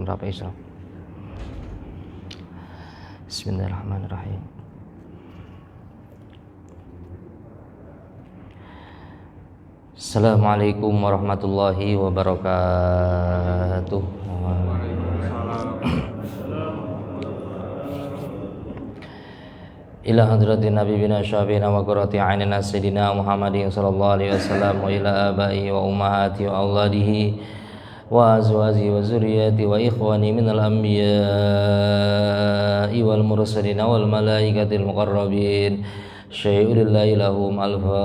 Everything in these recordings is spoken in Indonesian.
berapa Isra? Bismillahirrahmanirrahim. Assalamualaikum warahmatullahi wabarakatuh. Ila hadratin Nabi bina syafi'ina wa qurrati a'yunina sayyidina Muhammadin sallallahu alaihi wasallam wa ila abai wa ummahati wa auladihi wa azwaji wa zurriyyati wa ikhwani minal anbiya'i wal mursalin wal malaikatil muqarrabin syai'ulillahi lahum al-Fatiha.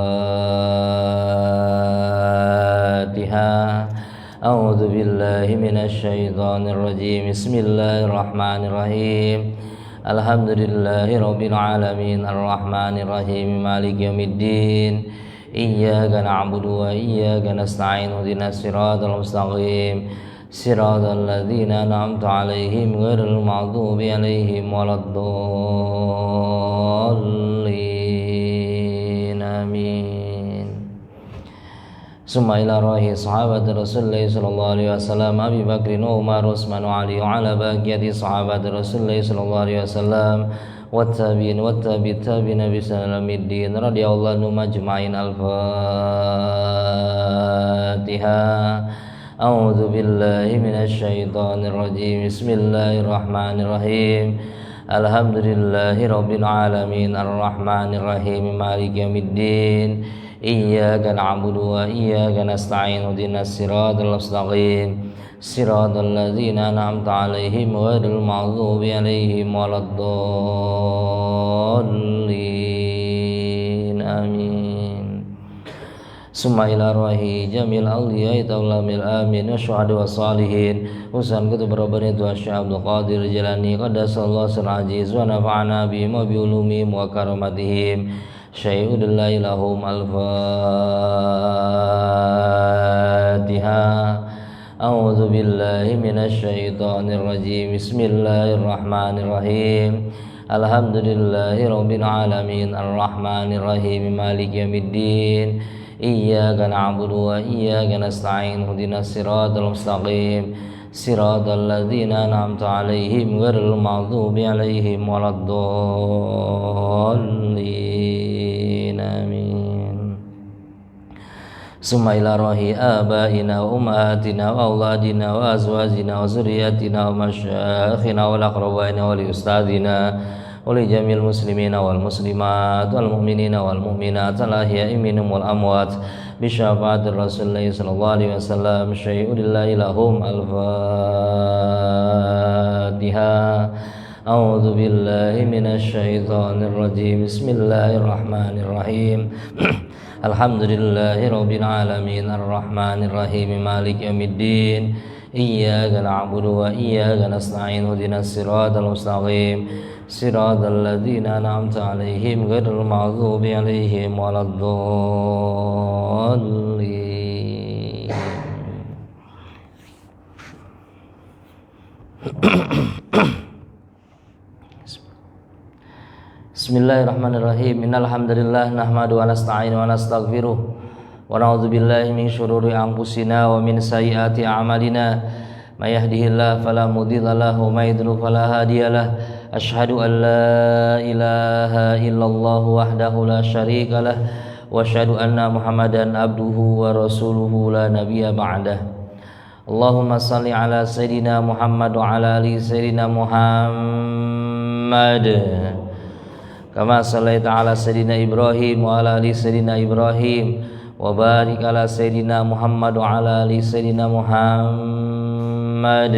A'udzu billahi minasy syaithanir rajim. Bismillahirrahmanirrahim. Alhamdulillahi rabbil alamin arrahmanir rahim maliki yaumiddin. Iyyaka na'budu wa iyyaka nasta'in ihdinas siratal mustaqim siratal ladzina an'amta 'alaihim ghairil maghdubi 'alaihim waladdallin. Amin. Summa ila rahi sahabat Rasulullah sallallahu alaihi wasallam Abi Bakr wa Umar Utsman wa Ali wa ala baqiyati sahabat Rasulullah sallallahu alaihi wasallam wattabi'in wattabi'in bi salamiddin radhiyallahu anhum ajma'in. Al-Fatiha. A'udzu billahi minasy syaithanir rajim. Bismillahirrahmanirrahim. Alhamdulillahi rabbil alamin arrahmanir rahim maliki yaumiddin. Iyyaka na'budu wa iyyaka nasta'in ihdinas siratal mustaqim siratal ladzina an'amta 'alaihim ghairil maghdubi 'alaihim waladdallin. Amin. Summa ila arwahi jamil awliya'i tawlamil amin wa syuhada wa salihin usan kutub rabbani tu Syekh Abdul Qadir Jilani qaddasallahu sirral aziz wa nafa'ana bihim wa bi ulumihim wa karamatihim syai'ulillahi lahum al-Fatiha. A'udzu billahi minasy syaithanir rajim. Bismillahirrahmanirrahim. Alhamdulillahi rabbil alamin arrahmanir rahim maliki yaumiddin. Iyyaka na'budu wa iyyaka nasta'in ihdinas siratal mustaqim siratal ladzina an'amta 'alaihim ghairil maghdubi 'alaihim waladdallin. Amin. Summa ila rahi abaina wa ummahatina wa auladina wa azwajina wa zurriyyatina wa masyayikhina wal aqrabina wa li ustadzina wa li jamil muslimina wal muslimat wal mu'minina wal mu'minat al ahya'i minhum wal amwat bi syafaatir Rasulullah sallallahu alaihi wasallam syai'ulillahi lahum al-Fatiha. A'udzu billahi minasy syaithanir rajim. Bismillahirrahmanirrahim. Alhamdulillahi rabbil alamin arrahmanir rahim maliki yaumiddin. Iyyaka na'budu wa iyyaka nasta'in ihdinas siratal mustaqim siratal ladzina an'amta 'alaihim ghairil maghdubi 'alaihim waladdallin. Bismillahirrahmanirrahim. Innal hamdalillah nahmadu wa nasta'inu wa nastaghfiruh wa na'udzu billahi min syururi anfusina wa min sayyiati a'malina. May yahdihillahu fala mudilla lahu wa may yudlil fala hadiyalah. Asyhadu an la ilaha illallah wahdahu la syarika lah wa asyhadu anna Muhammadan abduhu wa rasuluhu la nabiyya ba'dah. Allahumma shalli ala sayyidina Muhammad wa ala ali sayyidina Muhammad kama shallaita ala sayyidina Ibrahim wa ala ali sayyidina Ibrahim wa barik ala sayyidina Muhammad wa ala ali sayyidina Muhammad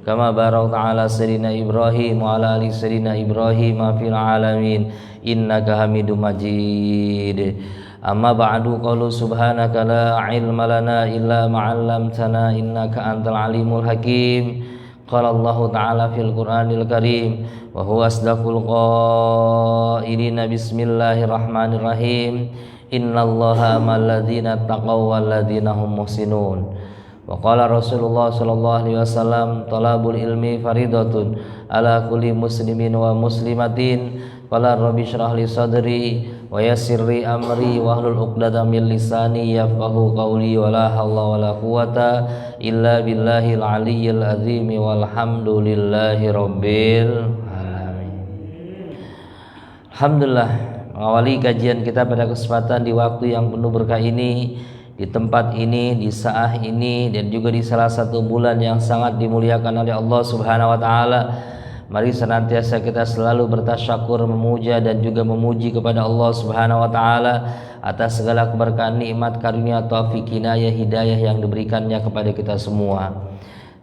kama barakta ala sayyidina Ibrahim wa ala ali sayyidina Ibrahim fil alamin innaka Hamidum Majid. Amma ba'du, qalu subhanaka la ilma lana illa ma 'allamtana innaka antal alimul hakim. Qala Allah ta'ala fil Qur'anil Karim wa huwa asdaqul qailina bismillahirrahmanirrahim. Innallaha ma'al ladzina taqaw wal ladzina hum muhsinun. Wa qala Rasulullah sallallahu alaihi wasallam talabul ilmi faridatun ala kulli muslimin wa muslimatin. Qala rabbi shrah li sadri wa yassir li amri wahlul 'uqdatam min lisani yafqahu qawli wa la haula wa la quwata illa billahil aliyyil azim walhamdulillahi rabbil alamin. Alhamdulillah, mengawali kajian kita pada kesempatan di waktu yang penuh berkah ini, di tempat ini, di saat ini, dan juga di salah satu bulan yang sangat dimuliakan oleh Allah Subhanahu wa taala. Mari senantiasa kita selalu bertasyakur, memuja dan juga memuji kepada Allah Subhanahu wa taala atas segala keberkahan, nikmat, karunia, taufik, inayah, hidayah yang diberikannya kepada kita semua.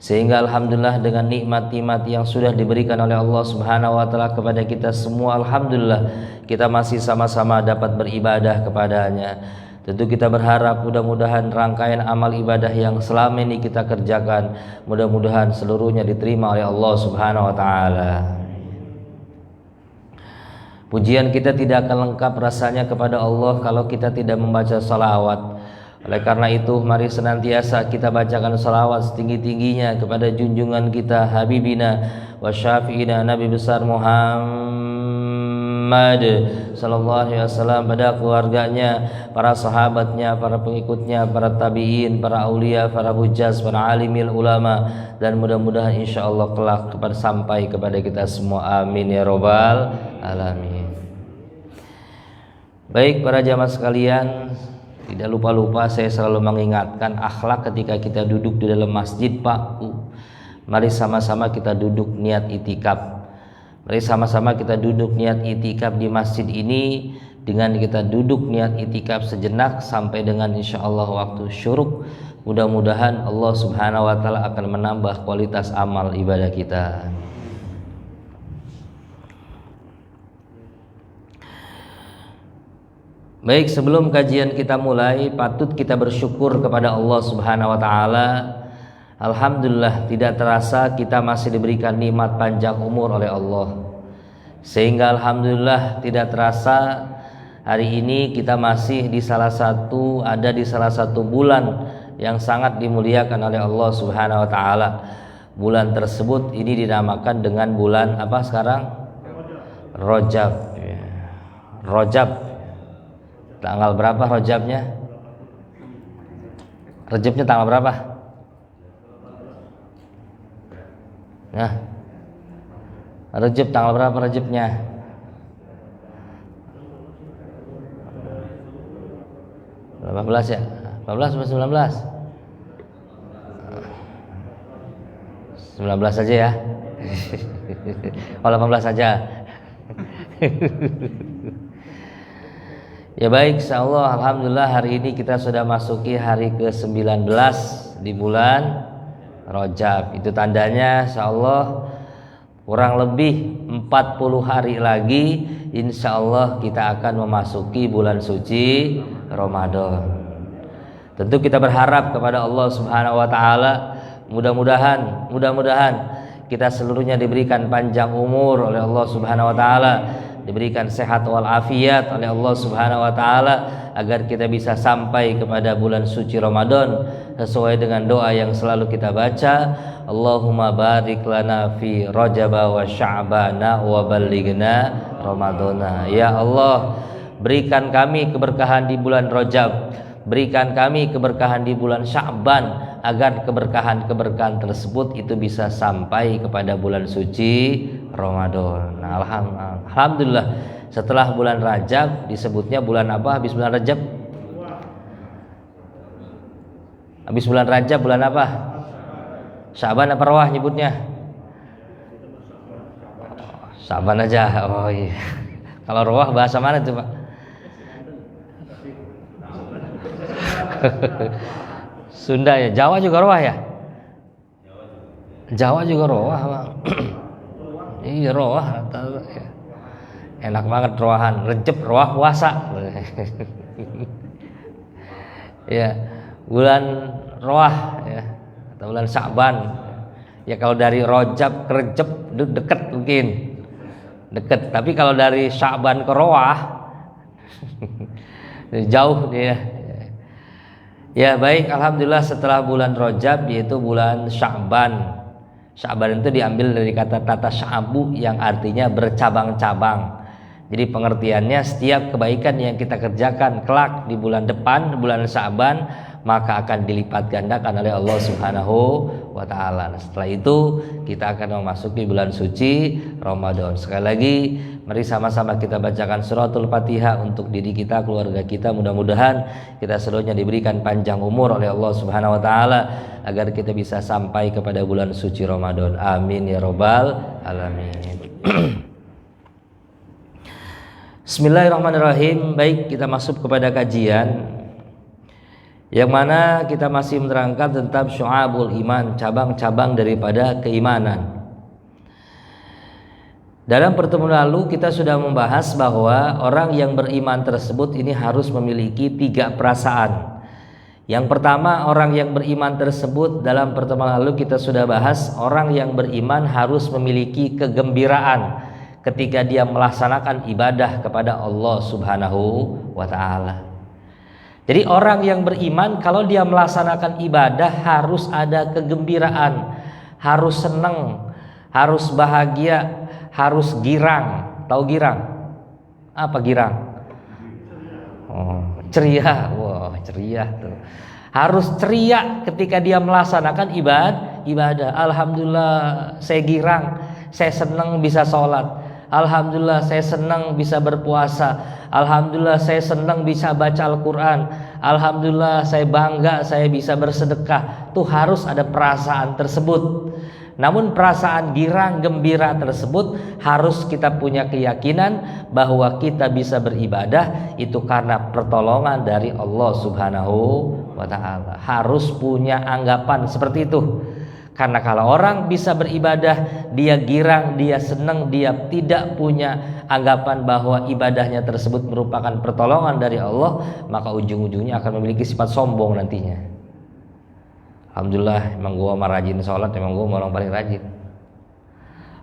Sehingga alhamdulillah dengan nikmat-nikmat yang sudah diberikan oleh Allah Subhanahu wa taala kepada kita semua, alhamdulillah kita masih sama-sama dapat beribadah kepadanya. Tentu kita berharap mudah-mudahan rangkaian amal ibadah yang selama ini kita kerjakan mudah-mudahan seluruhnya diterima oleh Allah Subhanahu wa taala. Pujian kita tidak akan lengkap rasanya kepada Allah kalau kita tidak membaca salawat. Oleh karena itu mari senantiasa kita bacakan salawat setinggi-tingginya kepada junjungan kita, Habibina wa Syafi'ina Nabi besar Muhammad sallallahu alaihi wasallam, pada keluarganya, para sahabatnya, para pengikutnya, para tabi'in, para aulia, para hujjaz, para alimil ulama, dan mudah-mudahan insyaallah kelak sampai kepada kita semua, amin ya rabbal alamin. Baik para jamaah sekalian, tidak lupa-lupa saya selalu mengingatkan akhlak ketika kita duduk di dalam masjid, Pak. Mari sama-sama kita duduk niat itikaf. Mari sama-sama kita duduk niat itikaf di masjid ini. Dengan kita duduk niat itikaf sejenak sampai dengan insyaallah waktu syuruk, mudah-mudahan Allah Subhanahu wa taala akan menambah kualitas amal ibadah kita. Baik, sebelum kajian kita mulai, patut kita bersyukur kepada Allah Subhanahu wa taala. Alhamdulillah, tidak terasa kita masih diberikan nikmat panjang umur oleh Allah. Sehingga alhamdulillah tidak terasa hari ini kita masih ada di salah satu bulan yang sangat dimuliakan oleh Allah Subhanahu wa taala. Bulan tersebut ini dinamakan dengan bulan apa sekarang? Rajab. Rajab. Tanggal berapa Rajabnya? Rajabnya tanggal berapa? Nah, Rajab tanggal berapa Rajabnya? Berapa belas ya? 18 atau 19? 19 saja ya. Oh 18 saja. Ya baik, insyaallah alhamdulillah hari ini kita sudah masuki hari ke-19 di bulan Rajab. Itu tandanya insyaallah kurang lebih 40 hari lagi insyaallah kita akan memasuki bulan suci Ramadan. Tentu kita berharap kepada Allah Subhanahu wa taala mudah-mudahan kita seluruhnya diberikan panjang umur oleh Allah Subhanahu wa taala, diberikan sehat wal afiat oleh Allah Subhanahu wa taala agar kita bisa sampai kepada bulan suci Ramadan sesuai dengan doa yang selalu kita baca, Allahumma barik lana fi Rajab wa Sya'bana wa ballighna Ramadana. Ya Allah, berikan kami keberkahan di bulan Rajab, berikan kami keberkahan di bulan Sya'ban agar keberkahan-keberkahan tersebut itu bisa sampai kepada bulan suci Ramadan. Nah, alhamdulillah setelah bulan Rajab disebutnya bulan apa? Habis bulan Rajab? Habis bulan Rajab bulan apa? Sya'ban apa Rawah nyebutnya? Sya'ban aja. Oh iya. Kalau Rawah bahasa mana tuh, Pak? Sunda ya, Jawa juga Rawah ya? Jawa juga Rawah, Pak. Iya Rawah, enak banget Rawahan, Rejab Rawah puasa. Ya, bulan Rawah ya, atau bulan Sya'ban. Ya kalau dari Rajab ke Rejab deket mungkin. Deket, tapi kalau dari Sya'ban ke Rawah jauh dia. Ya baik, alhamdulillah setelah bulan Rajab yaitu bulan Sya'ban. Sya'ban itu diambil dari kata tata sya'bu yang artinya bercabang-cabang. Jadi pengertiannya setiap kebaikan yang kita kerjakan kelak di bulan depan, bulan Sya'ban, maka akan dilipat gandakan oleh Allah Subhanahu wa taala. Setelah itu kita akan memasuki bulan suci Ramadan. Sekali lagi, mari sama-sama kita bacakan suratul Fatihah untuk diri kita, keluarga kita. Mudah-mudahan kita seluruhnya diberikan panjang umur oleh Allah Subhanahu wa taala agar kita bisa sampai kepada bulan suci Ramadan. Amin ya rabbal alamin. Bismillahirrahmanirrahim. Baik, kita masuk kepada kajian yang mana kita masih menerangkan tentang syu'abul iman, cabang-cabang daripada keimanan. Dalam pertemuan lalu kita sudah membahas bahwa orang yang beriman tersebut ini harus memiliki 3 perasaan. Yang pertama, orang yang beriman tersebut, dalam pertemuan lalu kita sudah bahas, orang yang beriman harus memiliki kegembiraan ketika dia melaksanakan ibadah kepada Allah Subhanahu wa taala. Jadi orang yang beriman kalau dia melaksanakan ibadah harus ada kegembiraan, harus senang, harus bahagia, harus girang. Tahu girang? Apa girang? Oh, ceria. Wah, ceria tuh. Harus ceria ketika dia melaksanakan ibadah. Alhamdulillah saya girang, saya senang bisa sholat. Alhamdulillah saya senang bisa berpuasa. Alhamdulillah saya senang bisa baca Al-Quran. Alhamdulillah saya bangga saya bisa bersedekah. Tuh harus ada perasaan tersebut. Namun perasaan girang gembira tersebut harus kita punya keyakinan bahwa kita bisa beribadah itu karena pertolongan dari Allah Subhanahu wa taala. Harus punya anggapan seperti itu. Karena kalau orang bisa beribadah, dia girang, dia senang, dia tidak punya anggapan bahwa ibadahnya tersebut merupakan pertolongan dari Allah, maka ujung-ujungnya akan memiliki sifat sombong nantinya. Alhamdulillah, emang gua mah rajin sholat, emang gua orang paling rajin.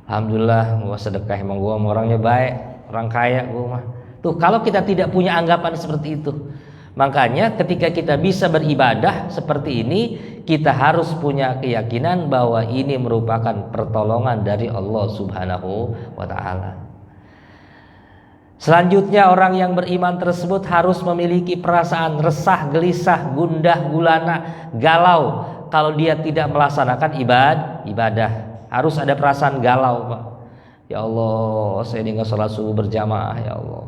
Alhamdulillah, gua sedekah, emang gua orangnya baik, orang kaya gua mah. Tuh, kalau kita tidak punya anggapan seperti itu, makanya ketika kita bisa beribadah seperti ini, kita harus punya keyakinan bahwa ini merupakan pertolongan dari Allah Subhanahu wa taala. Selanjutnya, orang yang beriman tersebut harus memiliki perasaan resah, gelisah, gundah, gulana, galau kalau dia tidak melaksanakan ibadah. Harus ada perasaan galau, Pak. Ya Allah, saya ini nggak sholat subuh berjamaah, ya Allah.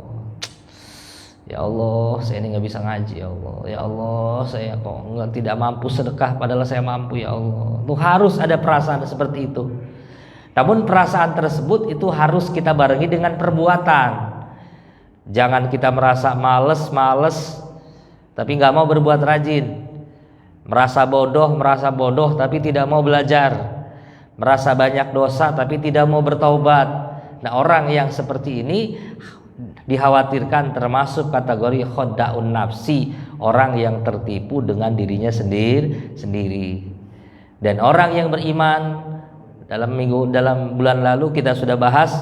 Ya Allah, saya ini nggak bisa ngaji, ya Allah. Ya Allah, saya kok tidak mampu sedekah padahal saya mampu, ya Allah. Itu harus ada perasaan seperti itu. Namun perasaan tersebut itu harus kita barengi dengan perbuatan. Jangan kita merasa males tapi nggak mau berbuat rajin. Merasa bodoh tapi tidak mau belajar. Merasa banyak dosa tapi tidak mau bertaubat. Nah, orang yang seperti ini dikhawatirkan termasuk kategori khodda'un nafsi, orang yang tertipu dengan dirinya sendiri. Dan orang yang beriman, dalam bulan lalu kita sudah bahas,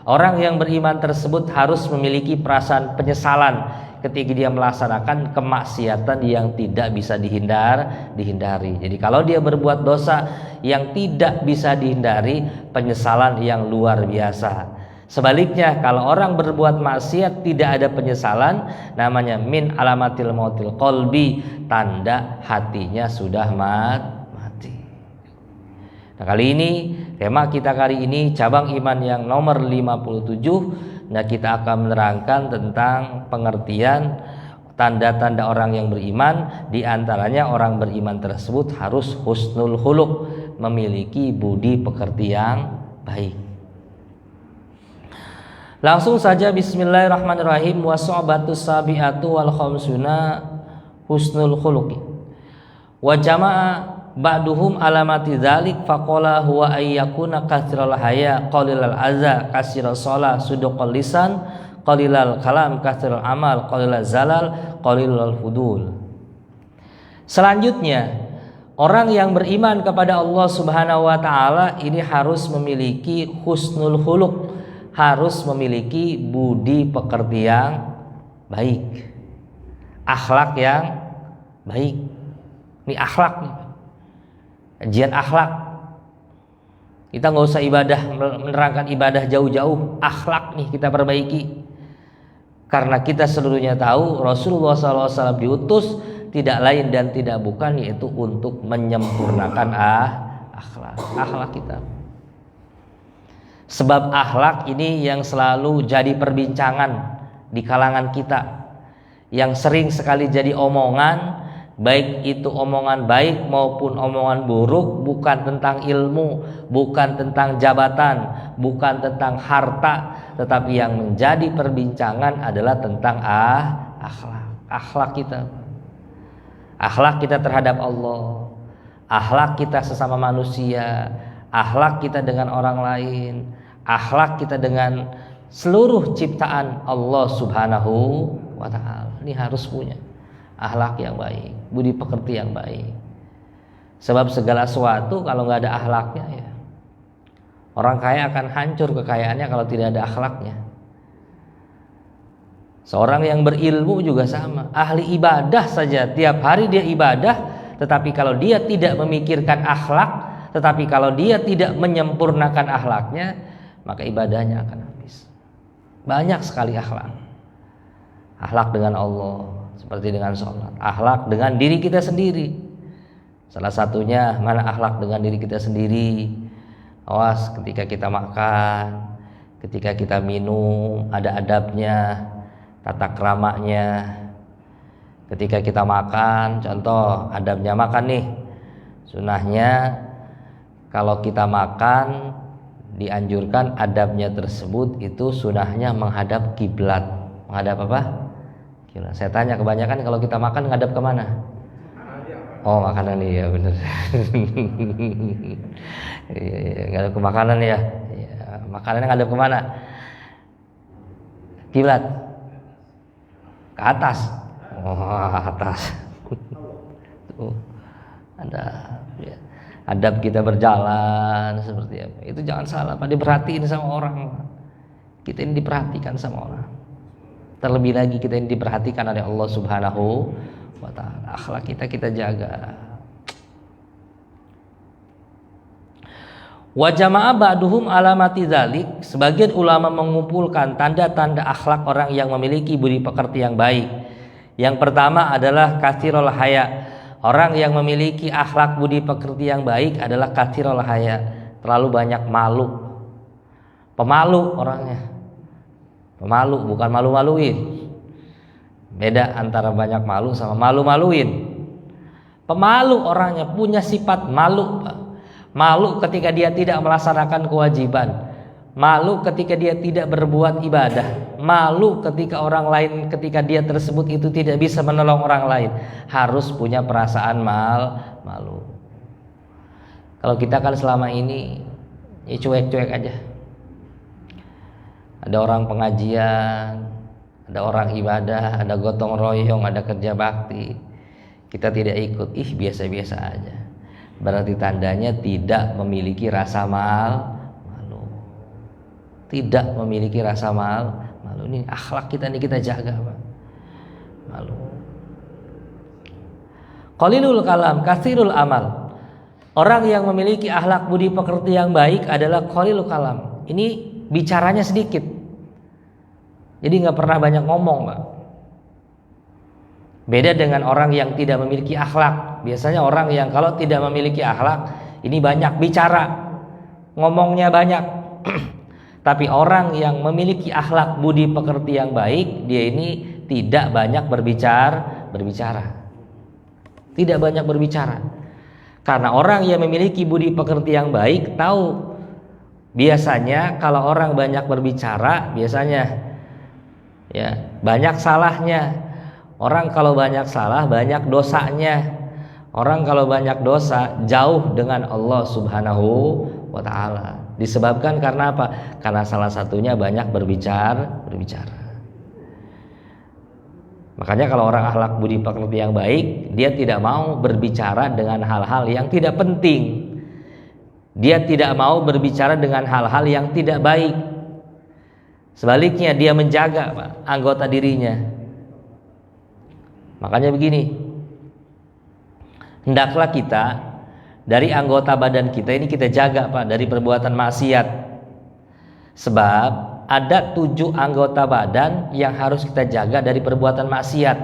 orang yang beriman tersebut harus memiliki perasaan penyesalan ketika dia melaksanakan kemaksiatan yang tidak bisa dihindari. Jadi kalau dia berbuat dosa yang tidak bisa dihindari, penyesalan yang luar biasa. Sebaliknya, kalau orang berbuat maksiat tidak ada penyesalan, namanya min alamatil mautil qalbi, tanda hatinya sudah mati. Nah, kali ini tema kita kali ini cabang iman yang nomor 57. Nah, kita akan menerangkan tentang pengertian tanda-tanda orang yang beriman. Di antaranya orang beriman tersebut harus husnul khuluq, memiliki budi pekerti yang baik. Langsung saja bismillahirrahmanirrahim. Was'abatus sabi'atu wal khamsuna husnul khuluqi. Wa jama'a ba'duhum alamati dzalik faqala huwa ayyakuna katsiral haya qalilal adza kasiral shalah suduqal lisan qalilal kalam katsiral amal qalilal zalal qalilal fudul. Selanjutnya, orang yang beriman kepada Allah Subhanahu wa taala ini harus memiliki husnul khuluq, harus memiliki budi pekerti yang baik, akhlak yang baik. Ini akhlak nih, kajian akhlak. Kita nggak usah menerangkan ibadah jauh-jauh, akhlak nih kita perbaiki. Karena kita seluruhnya tahu Rasulullah SAW diutus tidak lain dan tidak bukan yaitu untuk menyempurnakan akhlak kita. Sebab akhlak ini yang selalu jadi perbincangan di kalangan kita, yang sering sekali jadi omongan, baik itu omongan baik maupun omongan buruk, bukan tentang ilmu, bukan tentang jabatan, bukan tentang harta, tetapi yang menjadi perbincangan adalah tentang akhlak kita. Akhlak kita terhadap Allah, akhlak kita sesama manusia, akhlak kita dengan orang lain, akhlak kita dengan seluruh ciptaan Allah Subhanahu wa ta'ala. Ini harus punya akhlak yang baik, budi pekerti yang baik. Sebab segala sesuatu kalau nggak ada akhlaknya, ya orang kaya akan hancur kekayaannya kalau tidak ada akhlaknya. Seorang yang berilmu juga sama, ahli ibadah saja tiap hari dia ibadah, tetapi kalau dia tidak memikirkan akhlak, tetapi kalau dia tidak menyempurnakan akhlaknya, maka ibadahnya akan habis. Banyak sekali akhlak. Akhlak dengan Allah, seperti dengan sholat. Akhlak dengan diri kita sendiri. Salah satunya mana akhlak dengan diri kita sendiri. Awas ketika kita makan, ketika kita minum, ada adabnya, tata keramanya. Ketika kita makan, contoh adabnya makan nih, sunahnya kalau kita makan dianjurkan adabnya tersebut itu sunahnya menghadap kiblat. Menghadap apa? Kiblat. Saya tanya, kebanyakan kalau kita makan ngadap kemana? Oh, makanan, iya benar. Iya, ngadap ke makanan ya. Makanannya ngadap kemana? Kiblat. Ke atas. Oh, atas. Tuh, ada ya. Adab kita berjalan seperti apa? Itu jangan salah, Pak, diperhatiin sama orang. Kita ini diperhatikan sama orang. Terlebih lagi kita ini diperhatikan oleh Allah Subhanahu wa ta'ala. Akhlak kita jaga. Wa jama'a ba'duhum alamati dzalik. Sebagian ulama mengumpulkan tanda-tanda akhlak orang yang memiliki budi pekerti yang baik. Yang pertama adalah katsirul haya. Orang yang memiliki akhlak budi pekerti yang baik adalah katsirul haya, terlalu banyak malu. Pemalu orangnya. Pemalu, bukan malu-maluin. Beda antara banyak malu sama malu-maluin. Pemalu orangnya, punya sifat malu. Malu ketika dia tidak melaksanakan kewajiban. Malu ketika dia tidak berbuat ibadah. Malu ketika orang lain, ketika dia tersebut itu tidak bisa menolong orang lain. Harus punya perasaan malu. Kalau kita kan selama ini ya cuek-cuek aja. Ada orang pengajian, ada orang ibadah, ada gotong royong, ada kerja bakti, kita tidak ikut, biasa-biasa aja. Berarti tandanya tidak memiliki rasa malu. Tidak memiliki rasa malu. Ini akhlak kita ini kita jaga, Pak. Malu. Qalilul kalam, katsirul amal. Orang yang memiliki akhlak budi pekerti yang baik adalah qalilul kalam. Ini bicaranya sedikit. Jadi nggak pernah banyak ngomong, Pak. Beda dengan orang yang tidak memiliki akhlak. Biasanya orang yang kalau tidak memiliki akhlak ini banyak bicara, ngomongnya banyak. Tapi orang yang memiliki akhlak budi pekerti yang baik, dia ini tidak banyak berbicara. Tidak banyak berbicara. Karena orang yang memiliki budi pekerti yang baik tahu biasanya kalau orang banyak berbicara, biasanya ya banyak salahnya. Orang kalau banyak salah banyak dosanya. Orang kalau banyak dosa jauh dengan Allah Subhanahu wa ta'ala. Disebabkan karena apa? Karena salah satunya banyak berbicara. Makanya kalau orang akhlak budi pekerti yang baik, dia tidak mau berbicara dengan hal-hal yang tidak penting. Dia tidak mau berbicara dengan hal-hal yang tidak baik. Sebaliknya dia menjaga, Pak, anggota dirinya. Makanya begini, hendaklah kita dari anggota badan kita ini kita jaga, Pak, dari perbuatan maksiat. Sebab ada 7 anggota badan yang harus kita jaga dari perbuatan maksiat.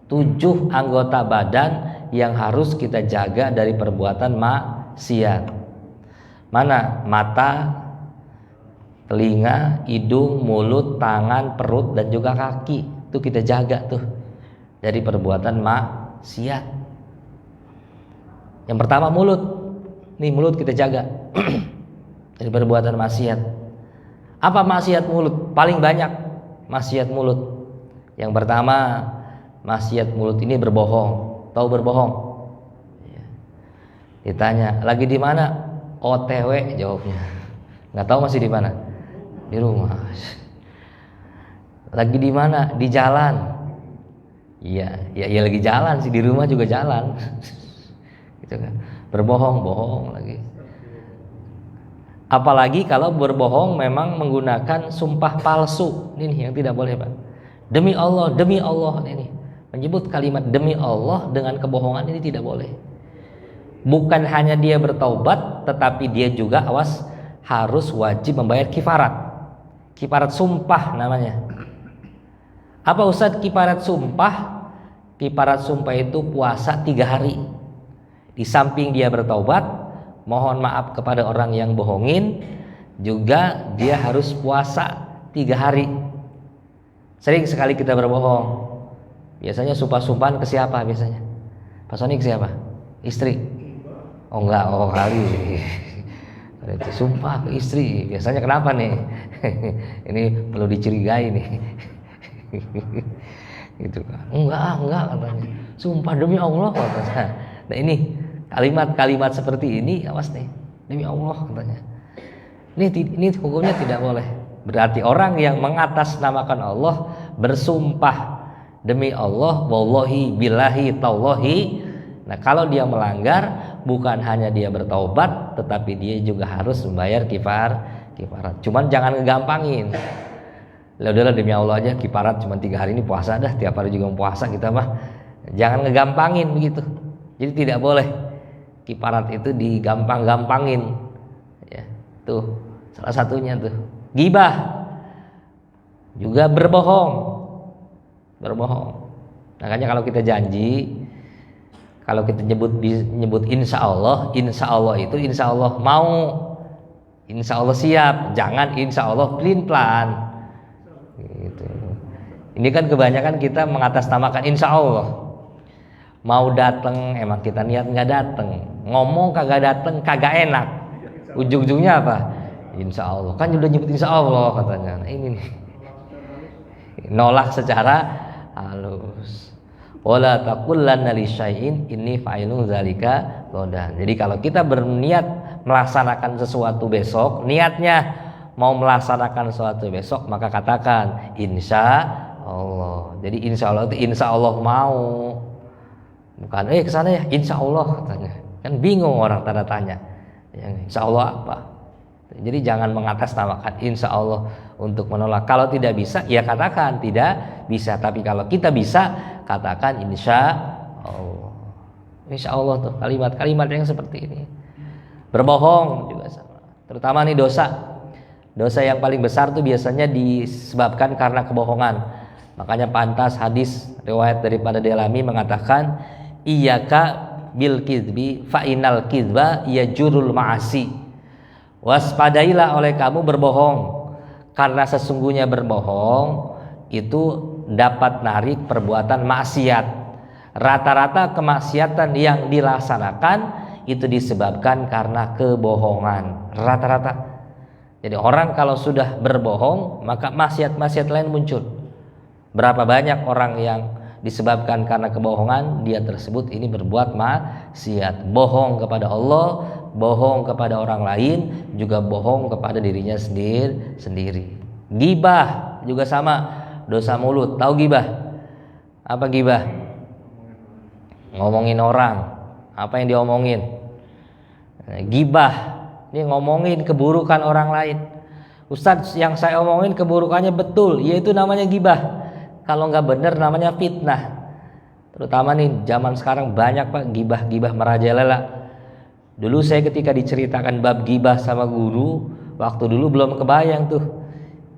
7 anggota badan yang harus kita jaga dari perbuatan maksiat. Mana? Mata, telinga, hidung, mulut, tangan, perut, dan juga kaki. Itu kita jaga tuh dari perbuatan maksiat. Yang pertama mulut. Nih mulut kita jaga dari perbuatan maksiat. Apa maksiat mulut? Paling banyak maksiat mulut. Yang pertama, maksiat mulut ini berbohong. Tahu berbohong? Ditanya, lagi di mana? OTW jawabnya. Nggak tahu masih di mana? Di rumah. Lagi di mana? Di jalan. Iya, ya lagi jalan sih, di rumah juga jalan. Gitu kan. Berbohong lagi. Apalagi kalau berbohong memang menggunakan sumpah palsu. Ini yang tidak boleh, Pak. Demi Allah ini. Menyebut kalimat demi Allah dengan kebohongan ini tidak boleh. Bukan hanya dia bertaubat, tetapi dia juga harus wajib membayar kifarat. Kifarat sumpah namanya. Apa Ustaz kifarat sumpah? Kifarat sumpah itu puasa 3 hari. Di samping dia bertaubat, mohon maaf kepada orang yang bohongin, juga dia harus puasa 3 hari. Sering sekali kita berbohong. Biasanya sumpah-sumpahan ke siapa biasanya? Pak Sony ke siapa? Istri? Oh enggak, kali. Itu sumpah ke istri. Biasanya kenapa nih? Ini perlu dicurigai nih. Gitu kan. Enggak katanya. Sumpah demi Allah katanya. Nah ini kalimat-kalimat seperti ini awas nih. Demi Allah katanya. Ini hukumnya tidak boleh. Berarti orang yang mengatasnamakan Allah bersumpah demi Allah, wallahi billahi tallahi. Nah, kalau dia melanggar, bukan hanya dia bertaubat, tetapi dia juga harus membayar kifarat. Cuman jangan ngegampangin. Udahlah demi Allah aja kifarat cuma 3 hari ini puasa dah, tiap hari juga puasa kita mah. Jangan ngegampangin begitu. Jadi tidak boleh kifarat itu digampang-gampangin. Ya, tuh salah satunya tuh. Ghibah. Juga berbohong. Makanya kalau kita janji, kalau kita nyebut insya Allah itu insya Allah mau, insya Allah siap, jangan insya Allah pelin-pelan. Gitu. Ini kan kebanyakan kita mengatasnamakan insya Allah. Mau datang, emang kita niat nggak datang, ngomong kagak datang, kagak enak. Ujung-ujungnya apa? Insya Allah. Kan udah nyebut insya Allah katanya. Nah, ini nih. Nolak secara halus. Wala taqullanna li syai'in inni fa'ilun zalika ghadan. Jadi kalau kita berniat melaksanakan sesuatu besok, niatnya mau melaksanakan sesuatu besok, maka katakan insya Allah. Jadi insya Allah itu insya Allah mau. Bukan kesana ya insya Allah katanya. Kan bingung orang tanda tanya. Insya Allah apa? Jadi jangan mengatasnamakan insya Allah untuk menolak. Kalau tidak bisa, ya katakan tidak bisa. Tapi kalau kita bisa, katakan insya Allah. Insya Allah tuh kalimat-kalimat yang seperti ini. Berbohong juga sama. Terutama nih dosa. Dosa yang paling besar tuh biasanya disebabkan karena kebohongan. Makanya pantas hadis riwayat daripada Delami mengatakan, iyyaka bil kidbi fa innal kidba yajurul ma'asi. Waspadailah oleh kamu berbohong, karena sesungguhnya berbohong itu dapat narik perbuatan maksiat. Rata-rata kemaksiatan yang dilaksanakan itu disebabkan karena kebohongan. Rata-rata. Jadi orang kalau sudah berbohong, maka maksiat-maksiat lain muncul. Berapa banyak orang yang disebabkan karena kebohongan, dia tersebut ini berbuat maksiat. Bohong kepada Allah, bohong kepada orang lain, juga bohong kepada dirinya sendiri. Ghibah juga sama, dosa mulut. Tahu ghibah? Apa ghibah? Ngomongin orang. Apa yang diomongin? Ghibah. Ini ngomongin keburukan orang lain. Ustadz, yang saya omongin keburukannya betul, yaitu namanya ghibah. Kalau nggak benar namanya fitnah. Terutama nih zaman sekarang banyak Pak ghibah merajalela. Dulu saya ketika diceritakan bab ghibah sama guru, waktu dulu belum kebayang tuh.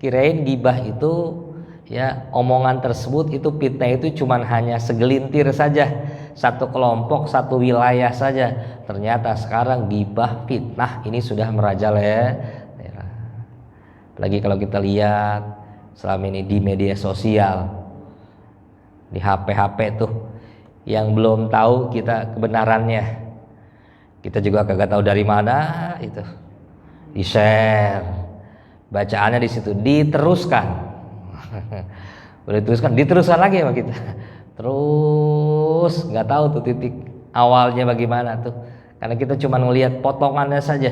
kirain gibah itu ya omongan tersebut itu fitnah itu cuman hanya segelintir saja, satu kelompok, satu wilayah saja. Ternyata sekarang gibah fitnah ini sudah merajalela. Apalagi kalau kita lihat selama ini di media sosial, di HP tuh, yang belum tahu kita kebenarannya, kita juga kagak tahu dari mana itu, di share, bacaannya di situ, diteruskan, boleh diteruskan lagi sama kita, terus nggak tahu tuh titik awalnya bagaimana tuh, karena kita cuma ngelihat potongannya saja,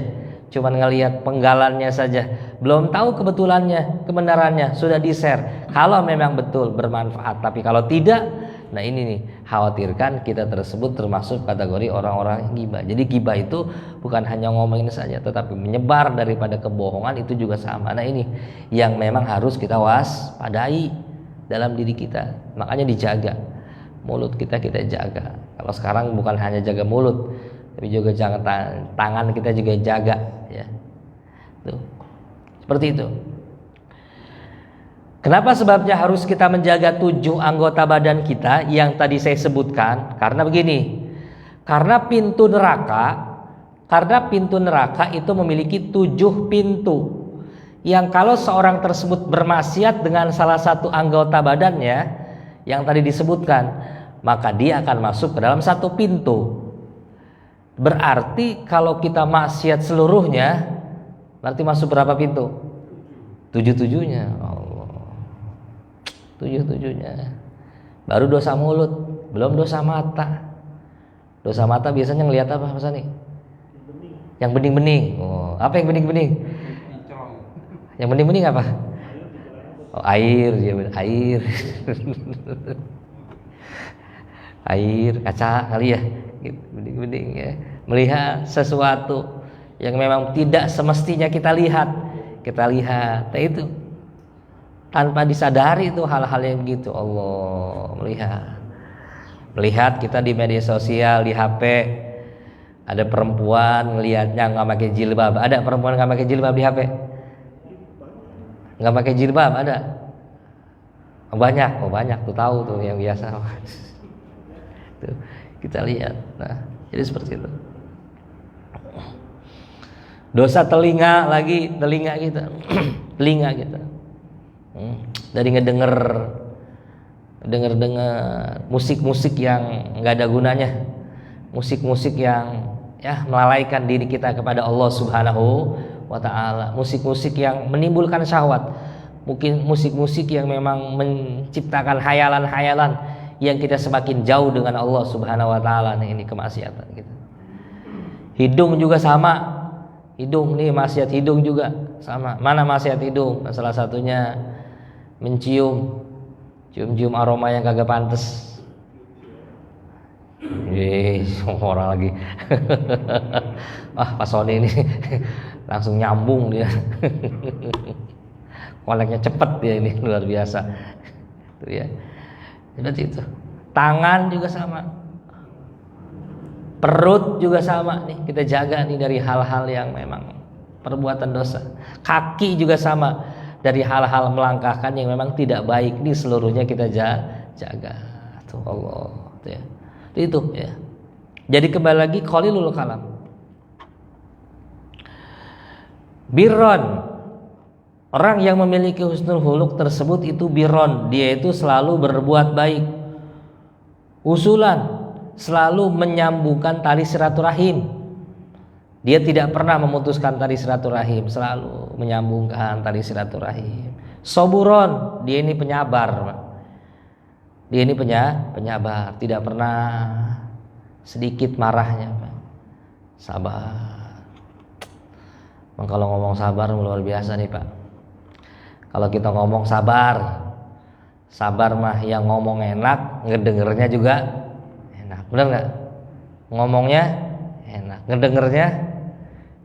cuma ngelihat penggalannya saja, belum tahu kebetulannya, kebenarannya sudah di-share. Kalau memang betul bermanfaat, tapi kalau tidak, nah ini nih, khawatirkan kita tersebut termasuk kategori orang-orang gibah. Jadi gibah itu bukan hanya ngomongin saja, tetapi menyebar daripada kebohongan itu juga sama. Nah ini yang memang harus kita waspadai dalam diri kita. Makanya dijaga mulut kita jaga. Kalau sekarang bukan hanya jaga mulut, tapi juga jangan tangan kita juga jaga, ya. Tuh. Seperti itu. Kenapa sebabnya harus kita menjaga 7 anggota badan kita yang tadi saya sebutkan? Karena begini. Karena pintu neraka itu memiliki 7 pintu. Yang kalau seorang tersebut bermaksiat dengan salah satu anggota badannya yang tadi disebutkan, maka dia akan masuk ke dalam satu pintu. Berarti kalau kita maksiat seluruhnya, berarti masuk berapa pintu? 7-7-nya. Allah. 7-7-nya. Baru dosa mulut, belum dosa mata. Dosa mata biasanya ngelihat apa Mas Ani? Yang bening-bening. Oh, apa yang bening-bening? Yang bening-bening apa? Oh, air, ya air. Air, kaca kali ya. Bening-bening ya. Melihat sesuatu yang memang tidak semestinya kita lihat. Nah itu tanpa disadari itu hal-hal yang begitu. Allah, melihat kita di media sosial, di HP, ada perempuan ngelihatnya nggak pakai jilbab. Ada perempuan nggak pakai jilbab di HP? Nggak pakai jilbab ada? Banyak tuh, tahu tuh yang biasa. Tuh, kita lihat. Nah, jadi seperti itu. Dosa telinga kita. Telinga kita. Dari ngedenger musik-musik yang nggak ada gunanya, musik-musik yang ya melalaikan diri kita kepada Allah Subhanahu wa ta'ala, musik-musik yang menimbulkan syahwat, mungkin musik-musik yang memang menciptakan hayalan-hayalan yang kita semakin jauh dengan Allah Subhanahu wa ta'ala. Nah, ini kemaksiatan gitu. Hidung juga sama. Hidung nih, maksiat hidung juga sama. Mana maksiat hidung? Salah satunya cium aroma yang kagak pantas. Orang lagi. Pak Sony ini langsung nyambung dia. Koneknya cepet dia ini, luar biasa. Itu ya. Seperti itu. Tangan juga sama. Perut juga sama nih, kita jaga nih dari hal-hal yang memang perbuatan dosa. Kaki juga sama, dari hal-hal melangkahkan yang memang tidak baik, di seluruhnya kita jaga. Tuh Allah, tuh ya. Itu ya. Jadi kembali lagi qalilul kalam. Birron, orang yang memiliki husnul khuluq tersebut itu birron, dia itu selalu berbuat baik. Usulan, selalu menyambungkan tali silaturahim. Dia tidak pernah memutuskan tali silaturahim, selalu menyambungkan tali silaturahim. Soburon, dia ini penyabar. Dia ini penyabar, tidak pernah sedikit marahnya. Sabar. Kalau ngomong sabar luar biasa nih Pak. Kalau kita ngomong sabar mah yang ngomong enak, ngedengernya juga enak, benar nggak? Ngomongnya enak, ngedengernya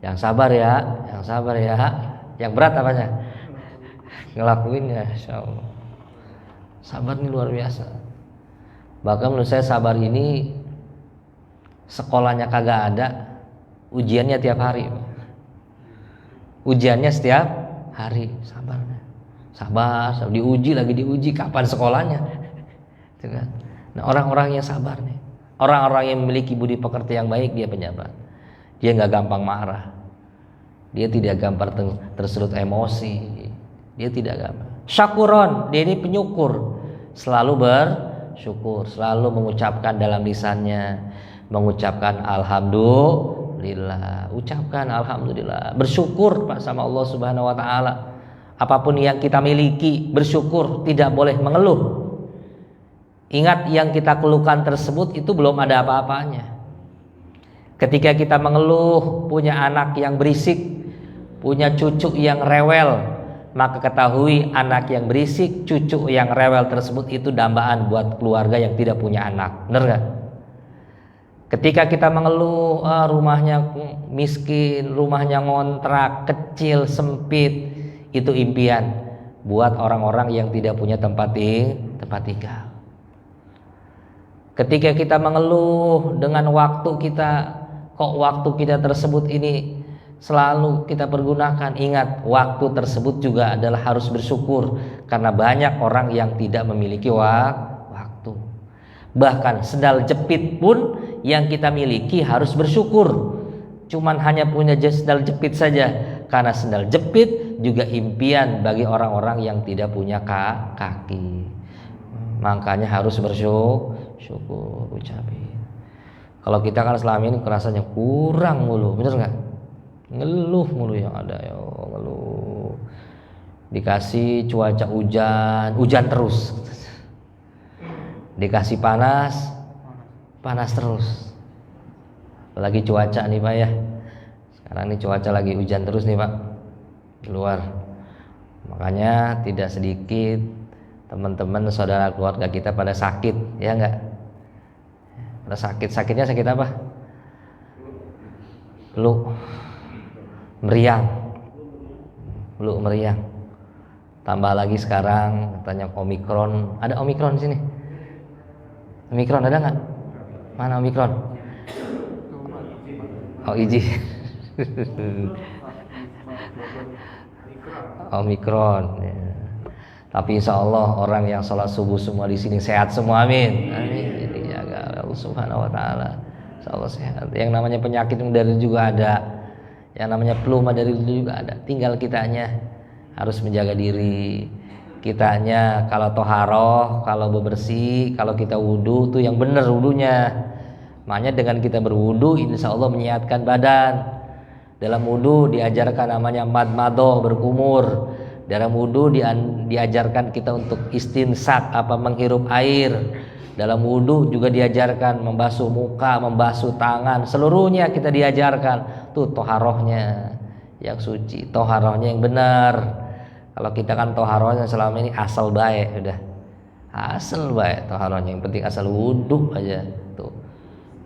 yang sabar ya, yang berat apanya? Ngelakuinnya, Insya Allah. Sabar ini luar biasa. Bahkan menurut saya sabar ini sekolahnya kagak ada, ujiannya tiap hari. Ujiannya setiap hari, sabarnya. Sabar, diuji lagi diuji, kapan sekolahnya? Gitu kan? Nah, orang-orang yang sabar nih, orang-orang yang memiliki budi pekerti yang baik, dia penyabar. Dia nggak gampang marah, dia tidak gampang tersulut emosi, dia tidak gampang. Syakuron, dia ini penyukur, selalu bersyukur, selalu mengucapkan dalam lisannya, mengucapkan alhamdulillah, ucapkan alhamdulillah, bersyukur Pak sama Allah Subhanahu wa taala. Apapun yang kita miliki, bersyukur, tidak boleh mengeluh. Ingat, yang kita keluhkan tersebut itu belum ada apa-apanya. Ketika kita mengeluh, punya anak yang berisik, punya cucu yang rewel, maka ketahui anak yang berisik, cucu yang rewel tersebut itu dambaan buat keluarga yang tidak punya anak. Benar gak? Ketika kita mengeluh, rumahnya miskin, rumahnya ngontrak, kecil, sempit, itu impian buat orang-orang yang tidak punya tempat tinggal. Ketika kita mengeluh dengan waktu kita, kok waktu kita tersebut ini selalu kita pergunakan, ingat waktu tersebut juga adalah harus bersyukur, karena banyak orang yang tidak memiliki waktu. Bahkan sendal jepit pun yang kita miliki harus bersyukur. Cuman hanya punya sendal jepit saja, karena sendal jepit juga impian bagi orang-orang yang tidak punya kaki. Makanya harus bersyukur, ucapin. Kalau kita kan selama ini kerasanya kurang mulu, bener nggak? Ngeluh mulu yang ada, ya ngeluh. Dikasih cuaca hujan terus. Dikasih panas terus. Apalagi cuaca nih Pak ya. Sekarang ini cuaca lagi hujan terus nih Pak di luar. Makanya tidak sedikit teman-teman saudara keluarga kita pada sakit, ya enggak? Pada sakitnya sakit apa? Flu meriang. Tambah lagi sekarang katanya Omikron. Ada Omikron di sini? Omikron ada nggak? Mana Omikron? Oh iji. Omikron. Ya. Tapi insya Allah orang yang sholat subuh semua di sini sehat semua, amin. Amin. Jadi jaga Allah Subhanahu Wa Taala. Insya Allah sehat. Yang namanya penyakit dari juga ada, yang namanya flu dari juga ada. Tinggal kitanya harus menjaga diri. Kitanya kalau toharoh, kalau bebersih, kalau kita wudu tuh yang benar wudunya. Makanya dengan kita berwudu, insya Allah menyehatkan badan. Dalam wudu diajarkan namanya madmadoh, berkumur. Dalam wudu diajarkan kita untuk istinsak, menghirup air. Dalam wudu juga diajarkan membasuh muka, membasuh tangan, seluruhnya kita diajarkan. Tuh toharohnya yang suci, toharohnya yang benar. Kalau kita kan toharohnya selama ini asal baik, udah asal baik toharohnya, yang penting asal wudu aja tuh.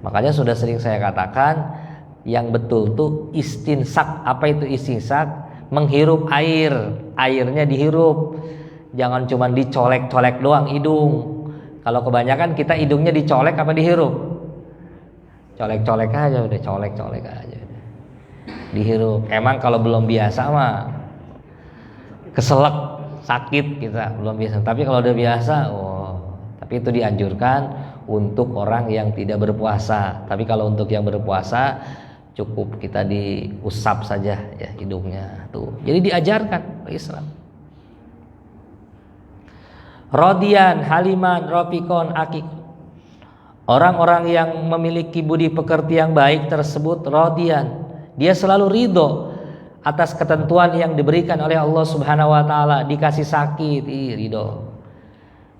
Makanya sudah sering saya katakan, yang betul tuh istinsak. Apa itu istinsak? Menghirup air, airnya dihirup, jangan cuma dicolek-colek doang hidung. Kalau kebanyakan kita hidungnya dicolek apa dihirup? Colek-colek aja udah, colek-colek aja dihirup. Emang kalau belum biasa mah keselak, sakit kita belum biasa. Tapi kalau udah biasa, tapi itu dianjurkan untuk orang yang tidak berpuasa. Tapi kalau untuk yang berpuasa cukup kita diusap saja ya hidungnya tuh. Jadi diajarkan Islam. Rodian, haliman, rofikon, akik. Orang-orang yang memiliki budi pekerti yang baik tersebut rodian. Dia selalu ridho atas ketentuan yang diberikan oleh Allah Subhanahu wa taala. Dikasih sakit, ridho.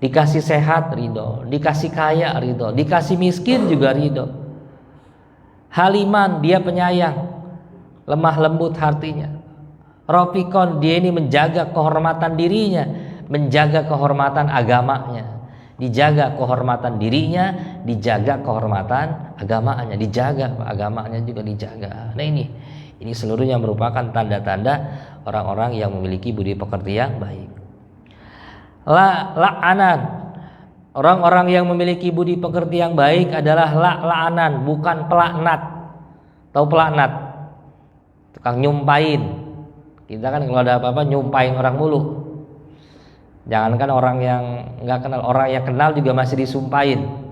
Dikasih sehat, ridho. Dikasih kaya, ridho. Dikasih miskin juga ridho. Haliman, dia penyayang, lemah lembut hatinya. Rofikon, dia ini menjaga kehormatan dirinya, menjaga kehormatan agamanya. Dijaga kehormatan dirinya, dijaga kehormatan agamanya, dijaga agamanya juga dijaga. Nah ini seluruhnya merupakan tanda-tanda orang-orang yang memiliki budi pekerti yang baik. La'anan, orang-orang yang memiliki budi pekerti yang baik adalah la'anan, bukan pelaknat. Tahu pelaknat? Tukang nyumpain. Kita kan kalau ada apa-apa nyumpain orang mulu. Jangankan orang yang nggak kenal, orang yang kenal juga masih disumpahin.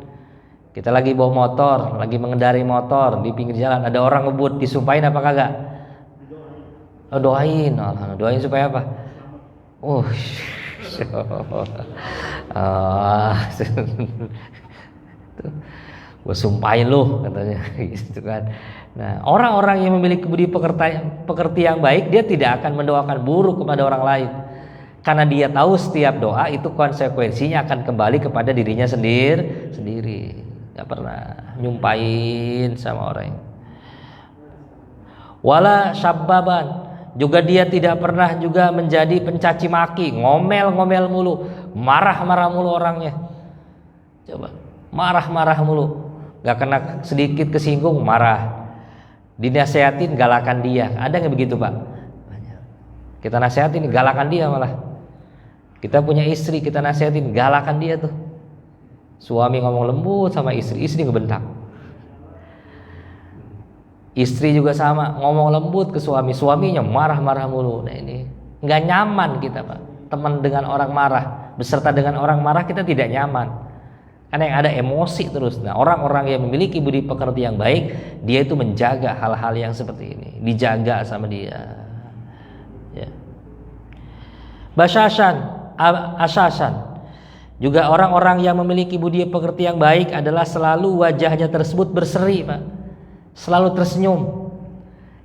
Kita lagi bawa motor, lagi mengendari motor di pinggir jalan, ada orang ngebut, disumpahin apa kagak? Oh, doain, doain supaya apa? Gue sumpahin lu katanya, gitu kan. Nah, orang-orang yang memiliki budi pekerti yang baik, dia tidak akan mendoakan buruk kepada orang lain, karena dia tahu setiap doa itu konsekuensinya akan kembali kepada dirinya sendiri. Gak pernah nyumpahin sama orang. Wala syabbaban, juga dia tidak pernah juga menjadi pencaci maki, ngomel mulu, marah mulu orangnya. Coba, marah mulu, gak kena sedikit kesinggung marah. Dinasehatin galakan dia. Ada nggak begitu, Pak? Kita nasehatin galakan dia malah. Kita punya istri, kita nasehatin galakan dia tuh. Suami ngomong lembut sama istri ngebentak. Istri juga sama, ngomong lembut ke suaminya marah mulu. Nah, ini nggak nyaman kita, Pak. Teman dengan orang marah, beserta dengan orang marah kita tidak nyaman. Karena yang ada emosi terus. Nah, orang-orang yang memiliki budi pekerti yang baik, dia itu menjaga hal-hal yang seperti ini, dijaga sama dia. Ya. Asyasan. Juga orang-orang yang memiliki budi pekerti yang baik adalah selalu wajahnya tersebut berseri, Pak. Selalu tersenyum.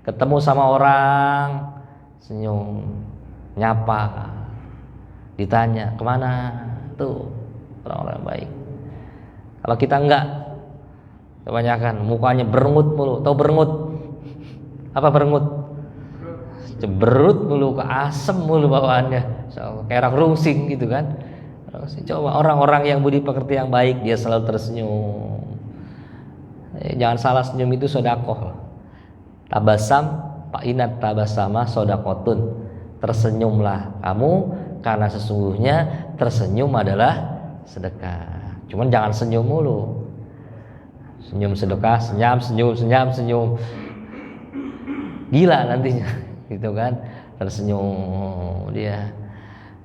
Ketemu sama orang, senyum, nyapa, ditanya kemana, tuh orang-orang baik. Kalau kita enggak, kebanyakan mukanya berengut mulu. Tahu berengut? Apa berengut? Ceberut mulu, ke asem mulu bawaannya. Kayak orang rungsing gitu kan. Coba orang-orang yang budi pekerti yang baik, dia selalu tersenyum. Jangan salah, senyum itu sedekah. Tabasam, inat tabasama sedekatun. Tersenyumlah kamu, karena sesungguhnya tersenyum adalah sedekah. Cuman jangan senyum mulu. Senyum sedekah, senyum. Gila nantinya, gitu kan? Tersenyum dia.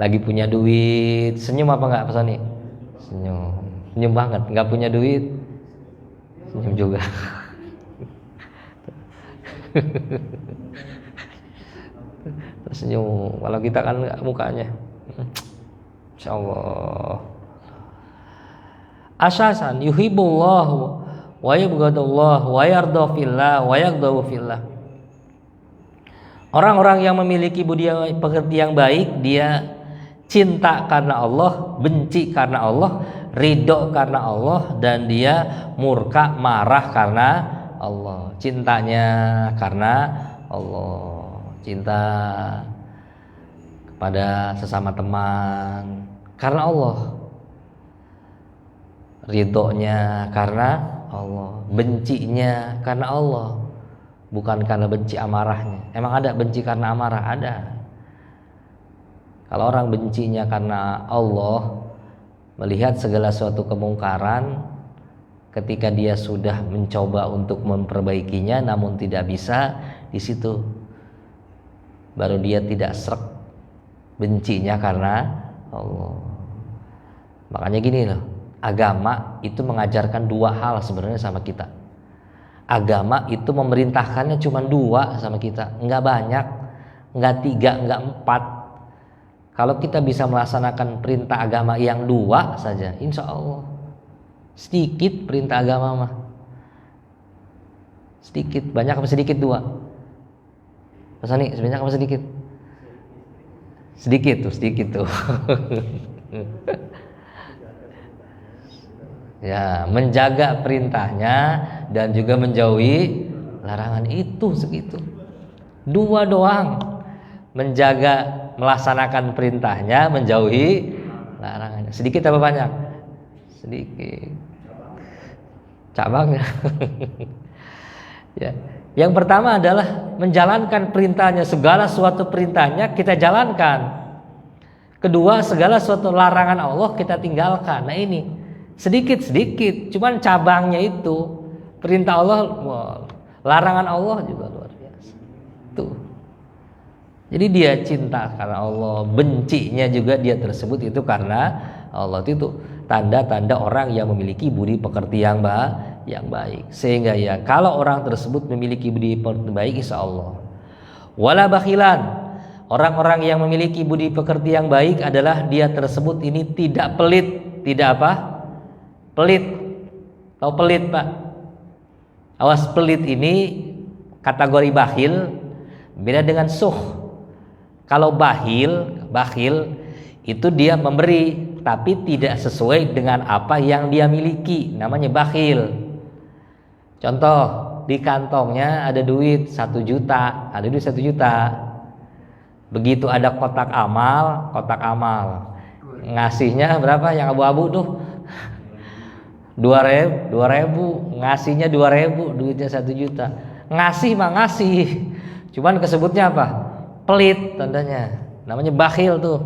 Lagi punya duit, senyum apa enggak Pak Sani? Senyum banget. Enggak punya duit, senyum juga. Tersenyum. Kalau kita kan enggak mukanya. Insyaallah. Asyasan yuhibbullahu wa yubghadullahu wa yarda fillah wa yaghdabu fillah. Orang-orang yang memiliki budi pekerti yang baik, dia cinta karena Allah, benci karena Allah, ridho karena Allah, dan dia murka, marah karena Allah. Cintanya karena Allah, cinta kepada sesama teman karena Allah, ridhonya karena Allah, bencinya karena Allah, bukan karena benci amarahnya. Emang ada benci karena amarah? Ada. Kalau orang bencinya karena Allah, melihat segala suatu kemungkaran, ketika dia sudah mencoba untuk memperbaikinya namun tidak bisa, di situ baru dia tidak srek, bencinya karena Allah. Makanya gini loh, agama itu mengajarkan dua hal sebenarnya sama kita. Agama itu memerintahkannya cuma dua sama kita, enggak banyak, enggak tiga, enggak empat. Kalau kita bisa melaksanakan perintah agama yang dua saja, insya Allah sedikit perintah agama mah. Sedikit, banyak apa sedikit? Dua. Mas Ani, sebanyak apa sedikit? Sedikit tuh. Ya, menjaga perintahnya dan juga menjauhi larangan, itu segitu. Dua doang. Menjaga, melaksanakan perintahnya, menjauhi larangannya. Sedikit apa banyak? Sedikit. Cabangnya. Ya. Yang pertama adalah menjalankan perintahnya, segala suatu perintahnya kita jalankan. Kedua, segala suatu larangan Allah kita tinggalkan. Nah ini sedikit-sedikit, cuman cabangnya itu perintah Allah, larangan Allah juga luar biasa. Tuh. Jadi dia cinta karena Allah, bencinya juga dia tersebut itu karena Allah. Itu tanda-tanda orang yang memiliki budi pekerti yang baik. Sehingga ya kalau orang tersebut memiliki budi pekerti baik, insya Allah. Wala bakhilan, orang-orang yang memiliki budi pekerti yang baik adalah dia tersebut ini tidak pelit. Tidak apa? Pelit. Tahu pelit, Pak? Awas, pelit ini kategori bakhil beda dengan suh. Kalau bakhil itu dia memberi tapi tidak sesuai dengan apa yang dia miliki, namanya bakhil. Contoh, di kantongnya ada duit 1 juta, begitu ada kotak amal, ngasihnya berapa yang abu-abu tuh? 2.000, ngasihnya 2.000, duitnya 1 juta. Ngasih mah ngasih, cuman kesebutnya apa? Pelit tandanya, namanya bakhil tuh.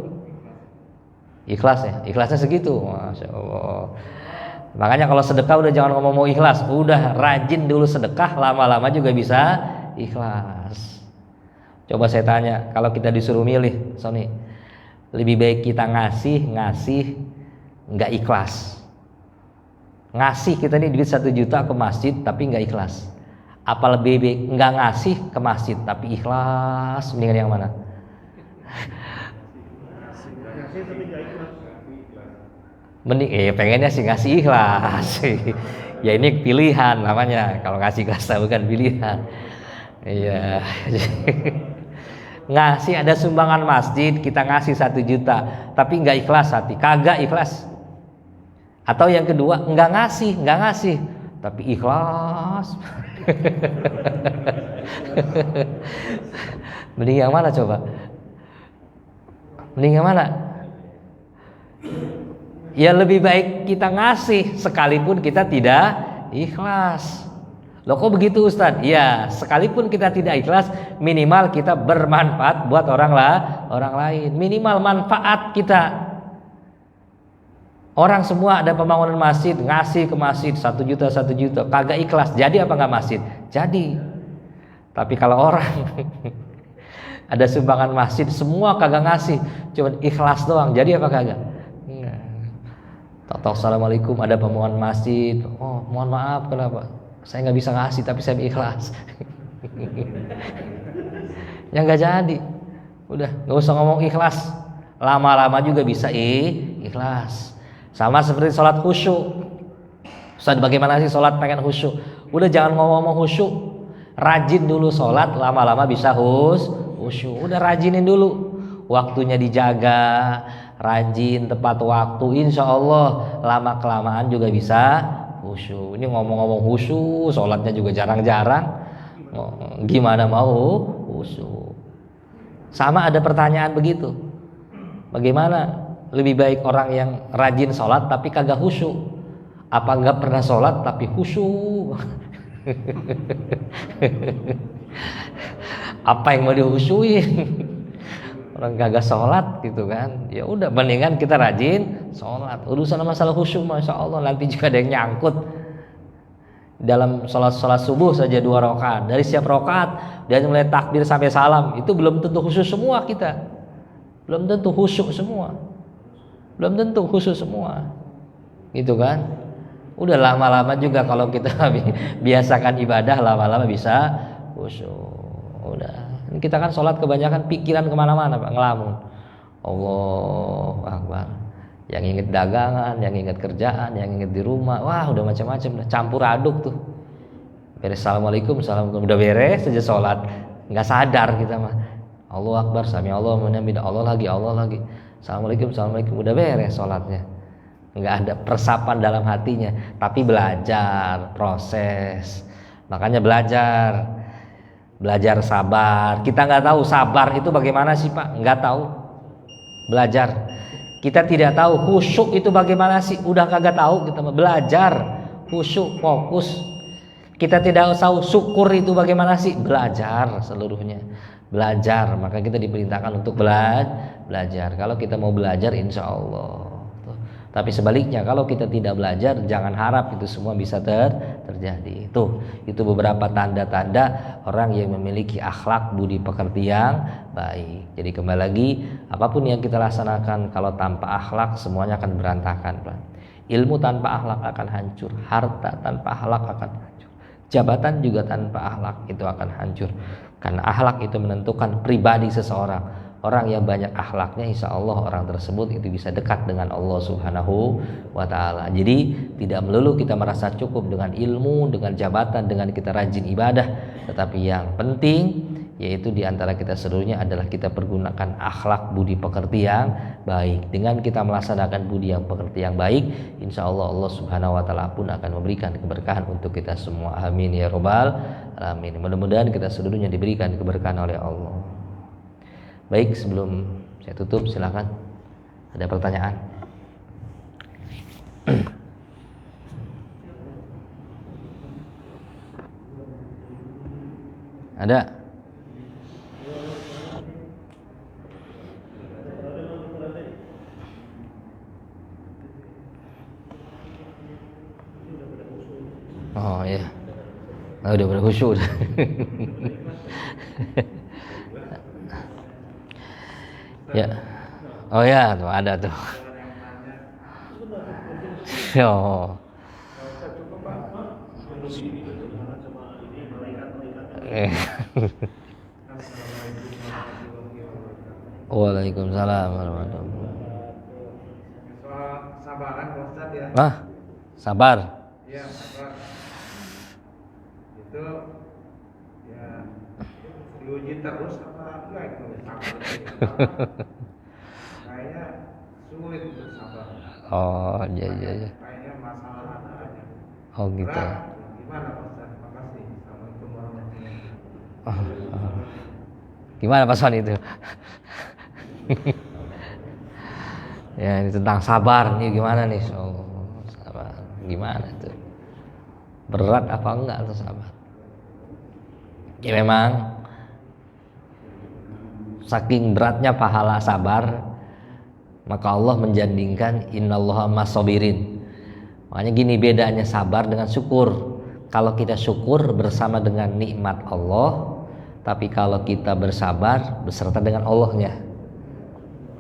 Ikhlas ya, ikhlasnya segitu, Masya Allah. Makanya kalau sedekah udah jangan ngomong mau ikhlas, udah rajin dulu sedekah, lama-lama juga bisa ikhlas. Coba saya tanya, kalau kita disuruh milih, Sony, lebih baik kita ngasih nggak ikhlas. Ngasih kita nih duit 1 juta ke masjid tapi nggak ikhlas. Apa lebih baik nggak ngasih ke masjid tapi ikhlas, mendingan yang mana? Mending pengennya sih ngasih ikhlas. Ya ini pilihan namanya. Kalau ngasih ikhlas bukan pilihan. Iya. Ngasih ada sumbangan masjid, kita ngasih 1 juta tapi nggak ikhlas hati, kagak ikhlas. Atau yang kedua nggak ngasih tapi ikhlas. Mending yang mana coba? Mending yang mana? Ya lebih baik kita ngasih sekalipun kita tidak ikhlas. Loh kok begitu Ustadz? Ya sekalipun kita tidak ikhlas, minimal kita bermanfaat buat orang lain. Minimal manfaat kita. Orang semua ada pembangunan masjid, ngasih ke masjid 1 juta, kagak ikhlas, jadi apa nggak masjid? Jadi. Tapi kalau orang ada sumbangan masjid, semua kagak ngasih, cuma ikhlas doang, jadi apa kagak? Tahu assalamualaikum ada pembangunan masjid, oh mohon maaf kenapa? Saya nggak bisa ngasih tapi saya ikhlas. Ya nggak jadi, udah nggak usah ngomong ikhlas, lama-lama juga bisa ikhlas. Sama seperti sholat khusyuk. Ustaz bagaimana sih sholat pengen khusyuk? Udah jangan ngomong khusyuk, rajin dulu sholat, lama-lama bisa khusyuk. Udah rajinin dulu, waktunya dijaga, rajin tepat waktu, insya Allah lama kelamaan juga bisa khusyuk. Ini ngomong-ngomong khusyuk, sholatnya juga jarang-jarang, gimana mau khusyuk? Sama ada pertanyaan begitu, bagaimana lebih baik orang yang rajin sholat tapi kagak khusyuk, apa nggak pernah sholat tapi khusyuk? Apa yang mau dikhusyuin? Orang kagak sholat gitu kan? Ya udah, mendingan kita rajin sholat. Urusan masalah khusyuk, masya Allah nanti juga ada yang nyangkut. Dalam sholat subuh saja 2 rakaat, dari setiap rakaat dari mulai takbir sampai salam itu belum tentu khusyuk semua kita. Belum tentu khusyuk semua. Gitu kan? Udah lama-lama juga kalau kita biasakan ibadah, lama-lama bisa khusyuk. Udah, kita kan sholat kebanyakan pikiran kemana-mana Pak, ngelamun. Allahu Akbar. Yang inget dagangan, yang inget kerjaan, yang inget di rumah, wah udah macam-macam, campur aduk tuh. Beres assalamualaikum, udah beres saja sholat, nggak sadar kita mah. Allahu Akbar, sami Allah, Allah lagi. Assalamualaikum, udah beres sholatnya. Nggak ada persapan dalam hatinya. Tapi belajar, proses. Makanya belajar sabar. Kita nggak tahu sabar itu bagaimana sih Pak? Nggak tahu. Belajar. Kita tidak tahu khusyuk itu bagaimana sih? Udah kagak tahu, kita belajar khusyuk, fokus. Kita tidak tahu syukur itu bagaimana sih? Belajar seluruhnya. Belajar, maka kita diperintahkan untuk belajar. Kalau kita mau belajar, insya Allah Tapi sebaliknya kalau kita tidak belajar, jangan harap itu semua bisa terjadi. Itu beberapa tanda-tanda orang yang memiliki akhlak budi pekerti yang baik. Jadi kembali lagi, apapun yang kita laksanakan kalau tanpa akhlak semuanya akan berantakan, Pak. Ilmu tanpa akhlak akan hancur, harta tanpa akhlak akan hancur, jabatan juga tanpa akhlak itu akan hancur. Karena akhlak itu menentukan pribadi seseorang. Orang yang banyak akhlaknya, insya Allah orang tersebut itu bisa dekat dengan Allah Subhanahu wa Ta'ala. Jadi tidak melulu kita merasa cukup dengan ilmu, dengan jabatan, dengan kita rajin ibadah, tetapi yang penting yaitu diantara kita seluruhnya adalah kita pergunakan akhlak budi pekerti yang baik. Dengan kita melaksanakan budi yang pekerti yang baik, insya Allah Allah Subhanahu wa Ta'ala pun akan memberikan keberkahan untuk kita semua. Amin ya robbal alamin. Mudah-mudahan kita seluruhnya diberikan keberkahan oleh Allah. Baik, sebelum saya tutup silakan ada pertanyaan. Ada? Oh ya, udah pada khusyuk. Ya, oh ya, tuh ada tuh. Oh. Waalaikumsalam warahmatullahi wabarakatuh. Soal sabaran Pak Ustaz ya. Sabar. Iya, sabar. Itu ya diuji terus apa enggak itu sabar. Kayaknya sulit untuk sabar. Oh, iya. Kayaknya masalah ada aja. Oh gitu. Gimana Pak Ustaz? Makasih. Assalamualaikum warahmatullahi wabarakatuh. Gimana Pak Son itu? Ya, ini tentang sabar nih, gimana nih? Sabar. Gimana itu? Berat apa enggak tuh sabar? Ya memang saking beratnya pahala sabar, maka Allah menjandingkan innallaha masabirin. Makanya gini bedanya sabar dengan syukur. Kalau kita syukur bersama dengan nikmat Allah, tapi kalau kita bersabar beserta dengan Allahnya.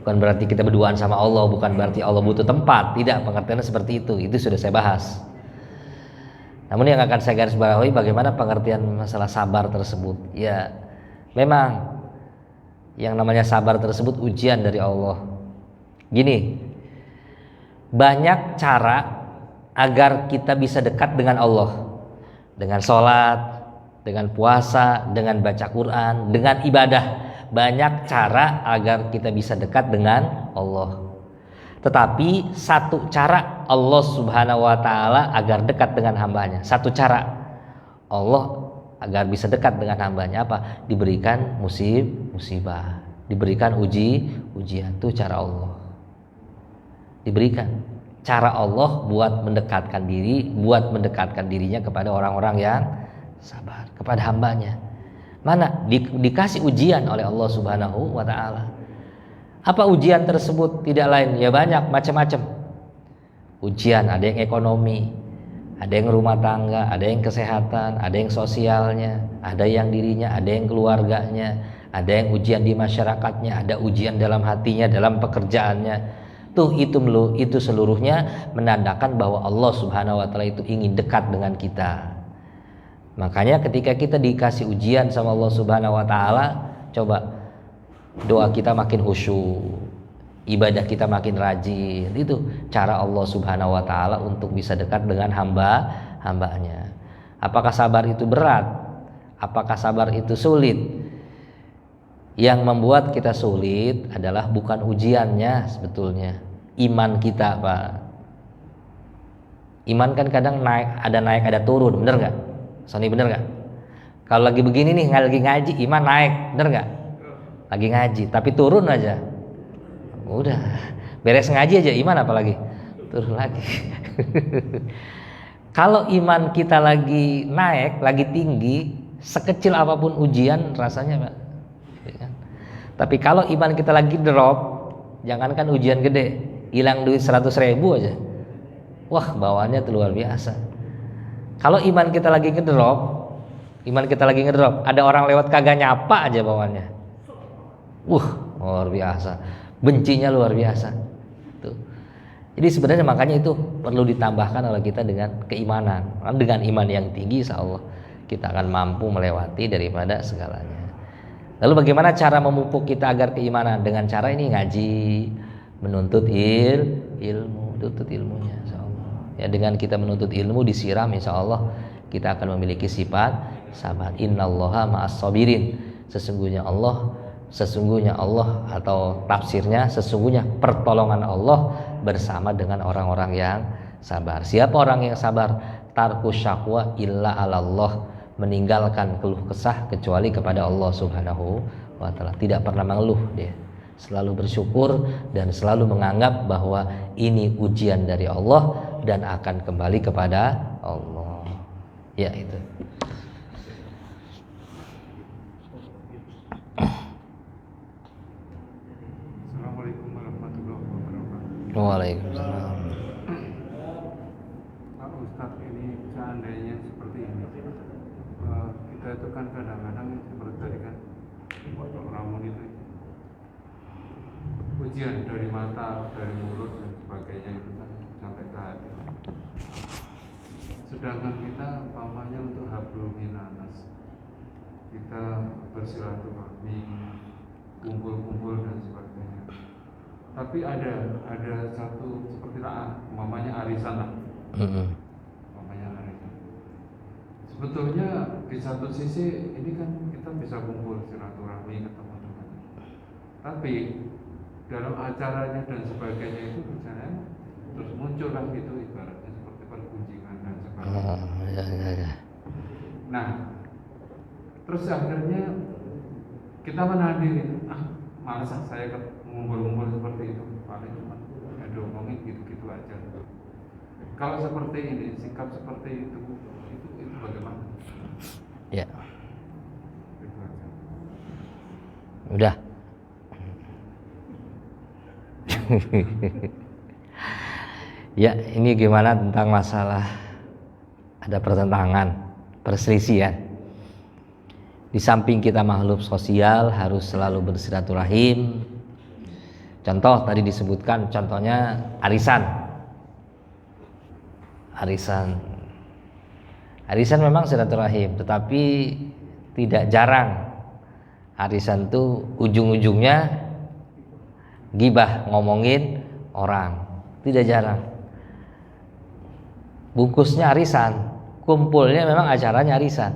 Bukan berarti kita berduaan sama Allah, bukan berarti Allah butuh tempat, tidak, pengertiannya seperti itu sudah saya bahas. Namun yang akan saya garis bawahi bagaimana pengertian masalah sabar tersebut. Ya, memang yang namanya sabar tersebut ujian dari Allah. Gini, banyak cara agar kita bisa dekat dengan Allah. Dengan sholat, dengan puasa, dengan baca Quran, dengan ibadah. Banyak cara agar kita bisa dekat dengan Allah. Tetapi satu cara Allah Subhanahu wa Ta'ala agar dekat dengan hambanya. Satu cara Allah agar bisa dekat dengan hambanya apa? Diberikan musibah, diberikan ujian. Itu cara Allah. Diberikan cara Allah buat mendekatkan dirinya kepada orang-orang yang sabar, kepada hambanya. Mana dikasih ujian oleh Allah Subhanahu wa Ta'ala. Apa ujian tersebut? Tidak lain, ya banyak, macam-macam ujian. Ada yang ekonomi, ada yang rumah tangga, ada yang kesehatan, ada yang sosialnya, ada yang dirinya, ada yang keluarganya, ada yang ujian di masyarakatnya, ada ujian dalam hatinya, dalam pekerjaannya. Itu seluruhnya menandakan bahwa Allah Subhanahu wa Ta'ala itu ingin dekat dengan kita. Makanya ketika kita dikasih ujian sama Allah Subhanahu wa Ta'ala, coba doa kita makin khusyuk, ibadah kita makin rajin. Itu cara Allah Subhanahu wa Ta'ala untuk bisa dekat dengan hambanya. Apakah sabar itu berat? Apakah sabar itu sulit? Yang membuat kita sulit adalah bukan ujiannya sebetulnya, iman kita, Pak. Iman kan kadang naik ada turun, bener nggak? Sony, bener nggak? Kalau lagi begini nih, lagi ngaji, iman naik, bener nggak? Lagi ngaji, tapi turun aja, udah beres ngaji aja, iman apalagi turun lagi. Kalau iman kita lagi naik, lagi tinggi, sekecil apapun ujian rasanya, Pak. Tapi kalau iman kita lagi drop, jangankan ujian gede, hilang duit 100.000 aja, wah bawaannya tuh luar biasa. Kalau iman kita lagi ngedrop, ada orang lewat kagak nyapa aja bawaannya, luar biasa, bencinya luar biasa. Tuh. Jadi sebenarnya makanya itu perlu ditambahkan oleh kita dengan keimanan. Dengan iman yang tinggi, insya Allah kita akan mampu melewati daripada segalanya. Lalu bagaimana cara memupuk kita agar keimanan? Dengan cara ini ngaji, menuntut ilmu, tuntut ilmunya, insya Allah. Ya, dengan kita menuntut ilmu disiram, insya Allah kita akan memiliki sifat sabar. Innallaha ma'as sabirin. Sesungguhnya Allah atau tafsirnya sesungguhnya pertolongan Allah bersama dengan orang-orang yang sabar. Siapa orang yang sabar? Tarku syakwa illa alallah, meninggalkan keluh kesah kecuali kepada Allah Subhanahu wa taala. Tidak pernah mengeluh dia. Selalu bersyukur dan selalu menganggap bahwa ini ujian dari Allah dan akan kembali kepada Allah. Ya, itu. Assalamualaikum warahmatullahi wabarakatuh. Waalaikumsalam. Pak Ustadz, ini seandainya seperti ini, kita itu kan kadang-kadang seperti tadi kan waktu ramun itu ujian dari mata, dari mulut dan sebagainya itu kan sampai ke hati. Sedangkan kita umpamanya untuk hablum minanas, kita bersilaturahmi, kumpul-kumpul dan sebagainya. Tapi ada satu seperti umpamanya arisan lah. Umpamanya arisan. Sebetulnya di satu sisi ini kan kita bisa kumpul silaturahmi ketemu teman. Tapi dalam acaranya dan sebagainya itu misalnya terus muncullah itu ibaratnya seperti pergunjingan dan sebagainya. Ya. Nah, terus akhirnya kita menahan diri, malas saya ngumpul-ngumpul seperti itu, paling cuma ada ngomongin gitu-gitu aja. Kalau seperti ini, sikap seperti itu bagaimana? Ya. Itu aja. Udah. Ya, ini gimana tentang masalah ada pertentangan, perselisihan. Di samping kita makhluk sosial harus selalu bersilaturahim. Contoh tadi disebutkan, contohnya arisan. Arisan memang silaturahim, tetapi tidak jarang arisan itu ujung-ujungnya gibah, ngomongin orang. Tidak jarang. Bungkusnya arisan, kumpulnya memang acaranya arisan.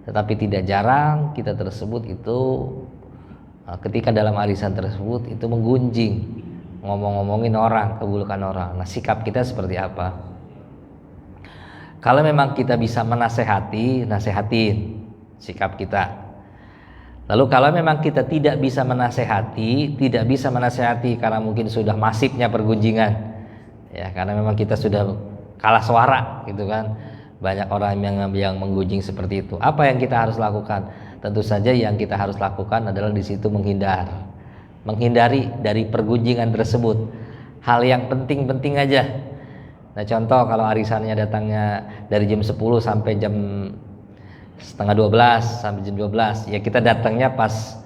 Tetapi tidak jarang kita tersebut itu ketika dalam arisan tersebut itu menggunjing, ngomong-ngomongin orang, keburukan orang. Nah, sikap kita seperti apa? Kalau memang kita bisa menasehati, nasehatin sikap kita. Lalu kalau memang kita tidak bisa menasehati karena mungkin sudah masifnya pergunjingan, ya, karena memang kita sudah kalah suara gitu kan, banyak orang yang menggunjing seperti itu. Apa yang kita harus lakukan? Tentu saja yang kita harus lakukan adalah di situ menghindari dari pergunjingan tersebut. Hal yang penting-penting aja. Nah, contoh kalau arisannya datangnya dari jam 10 sampai jam setengah 12 sampai jam 12, ya kita datangnya pas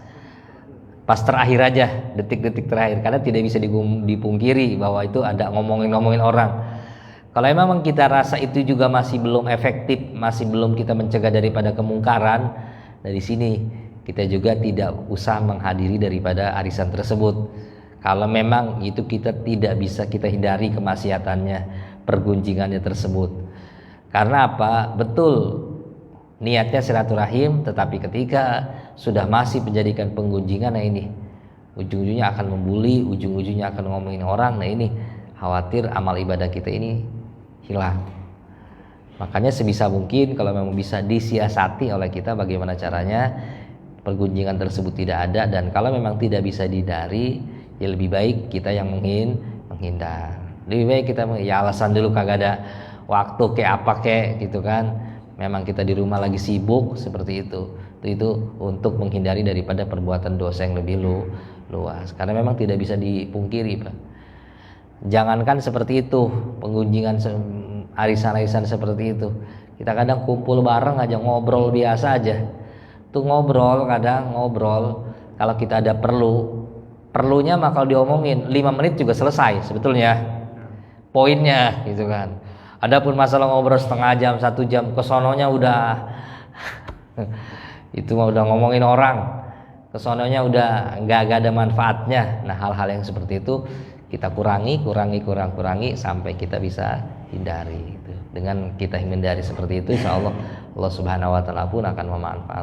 terakhir aja, detik-detik terakhir, karena tidak bisa dipungkiri bahwa itu ada ngomongin orang. Kalau memang kita rasa itu juga masih belum efektif, masih belum kita mencegah daripada kemungkaran, dari sini kita juga tidak usah menghadiri daripada arisan tersebut. Kalau memang itu kita tidak bisa kita hindari kemaksiatannya, pergunjingannya tersebut. Karena apa? Betul niatnya silaturahim, tetapi ketika sudah masih menjadikan penggunjingan, nah ini ujung-ujungnya akan membuli, ujung-ujungnya akan ngomongin orang. Nah, ini khawatir amal ibadah kita ini hilang. Makanya sebisa mungkin kalau memang bisa disiasati oleh kita bagaimana caranya pergunjingan tersebut tidak ada, dan kalau memang tidak bisa dihindari, ya lebih baik kita yang menghindar. Lebih baik kita ya alasan dulu kagak ada waktu kayak apa kayak gitu kan. Memang kita di rumah lagi sibuk seperti itu. Itu untuk menghindari daripada perbuatan dosa yang lebih luas. Karena memang tidak bisa dipungkiri, Pak. Jangankan seperti itu, pengunjungan arisan-arisan seperti itu. Kita kadang kumpul bareng aja, ngobrol biasa aja. Tuh ngobrol, kadang ngobrol. Kalau kita ada perlunya mah kalau diomongin 5 menit juga selesai sebetulnya. Poinnya gitu kan. Adapun masalah ngobrol setengah jam, 1 jam, kesononya udah itu mah udah ngomongin orang. Kesononya udah nggak ada manfaatnya. Nah, hal-hal yang seperti itu kita kurangi sampai kita bisa hindari. Gitu. Dengan kita hindari seperti itu, insya Allah Allah Subhanahu Wa Taala pun akan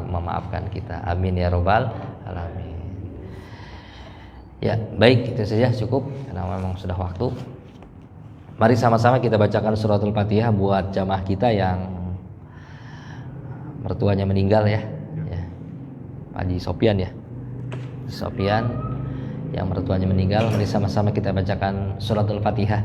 memaafkan kita. Amin ya robbal alamin. Ya, baik, itu saja cukup karena memang sudah waktu. Mari sama-sama kita bacakan suratul Fatihah buat jamaah kita yang mertuanya meninggal ya. Pak Haji Sopyan ya. Sopyan yang mertuanya meninggal, mari sama-sama kita bacakan suratul Fatihah.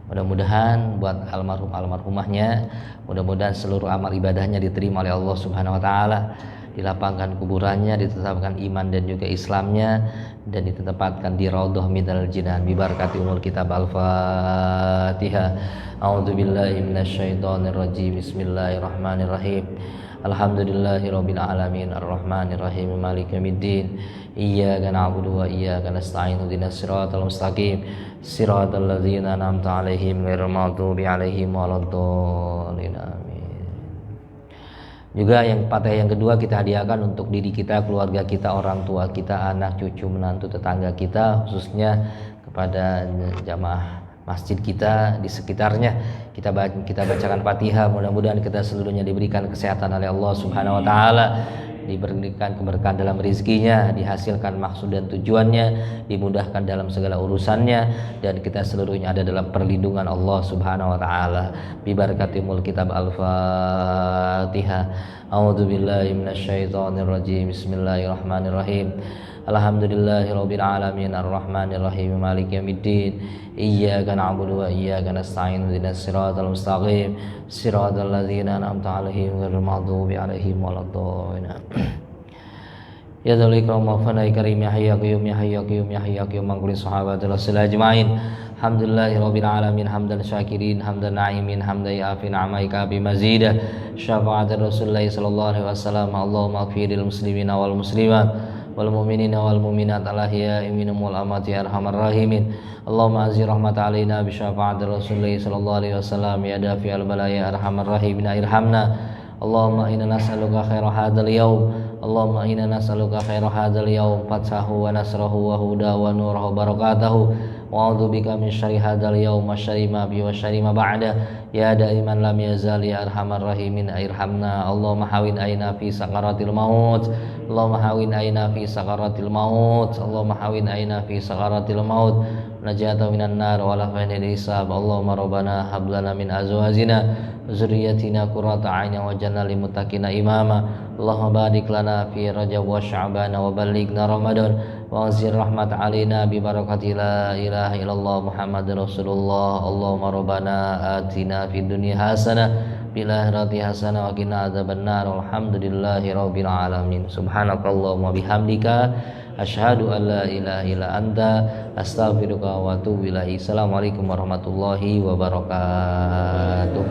Mudah-mudahan buat almarhumahnya, mudah-mudahan seluruh amal ibadahnya diterima oleh Allah Subhanahu wa taala, dilapangkan kuburannya, ditetapkan iman dan juga Islamnya, dan ditempatkan di raudhah minal jinan bi barakati umul kitab al-Fatihah. A'udzubillahi minasyaitonir rajim. Bismillahirrahmanirrahim. Alhamdulillahirabbil alamin arrahmanir rahim maliki yaumiddin. Iyyaka na'budu wa iyyaka nasta'in ihdinas siratal mustaqim siratal ladzina an'amta 'alaihim ghairil maghdubi 'alaihim waladdallin. Amin. Juga yang Fatihah yang kedua kita hadiahkan untuk diri kita, keluarga kita, orang tua kita, anak, cucu, menantu, tetangga kita, khususnya kepada jamaah masjid kita di sekitarnya. Kita bacakan Fatihah, mudah-mudahan kita seluruhnya diberikan kesehatan oleh Allah Subhanahu wa taala, diberikan keberkahan dalam rezekinya, dihasilkan maksud dan tujuannya, dimudahkan dalam segala urusannya, dan kita seluruhnya ada dalam perlindungan Allah Subhanahu wa taala. Bi barakatimul kitab al-Fatihah. A'udzubillahi minasyaitonir rajim. Bismillahirrahmanirrahim. Alhamdulillahirabbil alamin arrahmanir rahim maliki yaumiddin. Iyyaka na'budu wa iyyaka nasta'in ihdinas siratal mustaqim siratal ladzina an'amta 'alaihim ghairil maghdubi 'alaihim waladdallin. Ya dzal ikram wa fana karim ya hayyu qayyum ya hayyu qayyum ya hayyu qayyum mangkuli sahabatul rasul ajmain. Alhamdulillahirabbil alamin hamdan syakirin hamdan na'imin hamdan ya'fin amaika bi mazida syafa'atir rasulillah sallallahu alaihi wasallam. Allahumma ighfiril muslimina wal muslimat wal mu'minina wal mu'minat al-ahya'i minhum wal amwati arhamar rahimin. Allahumma azir rahmat alaina bi syafa'atir rasulillah sallallahu alaihi wasallam ya dafi'al balaya arhamar rahimin irhamna. Allahumma inna nas'aluka khaira hadzal yaum. Allahumma inna nas'aluka khaira hadzal yaum fathahu wa nasrahu wa huda wa nurahu barakatuhu. Wa a'udzubika min syarri hadzal yaum wa syarri ma bi wa syarri ma ba'da. Ya daiman lam yazal ya arhamar rahimin irhamna. Allahumma hawin aina fi sakaratil maut. Allahumma hawin aina fi sakaratil maut. Allahumma hawin aina fi sakaratil maut. Najata minan nar wa la fa'inil hisab. Allahumma rabbana hab lana min azwajina zurriyyatina qurrata a'yun waj'alna lil muttaqina imama. Allahumma barik lana fi Rajab wa Sya'ban wa ballighna Ramadan wa anzil rahmat alaina bi barakati la ilaha illallah Muhammadur Rasulullah. Allahumma rabbana atina fid dunya hasanah fil akhirati hasanah wa qina adzabannar. Walhamdulillahi rabbil alamin. Subhanakallahumma bihamdika asyhadu an la ilaha illa anta astaghfiruka wa atubu ilaik. Assalamualaikum warahmatullahi wabarakatuh.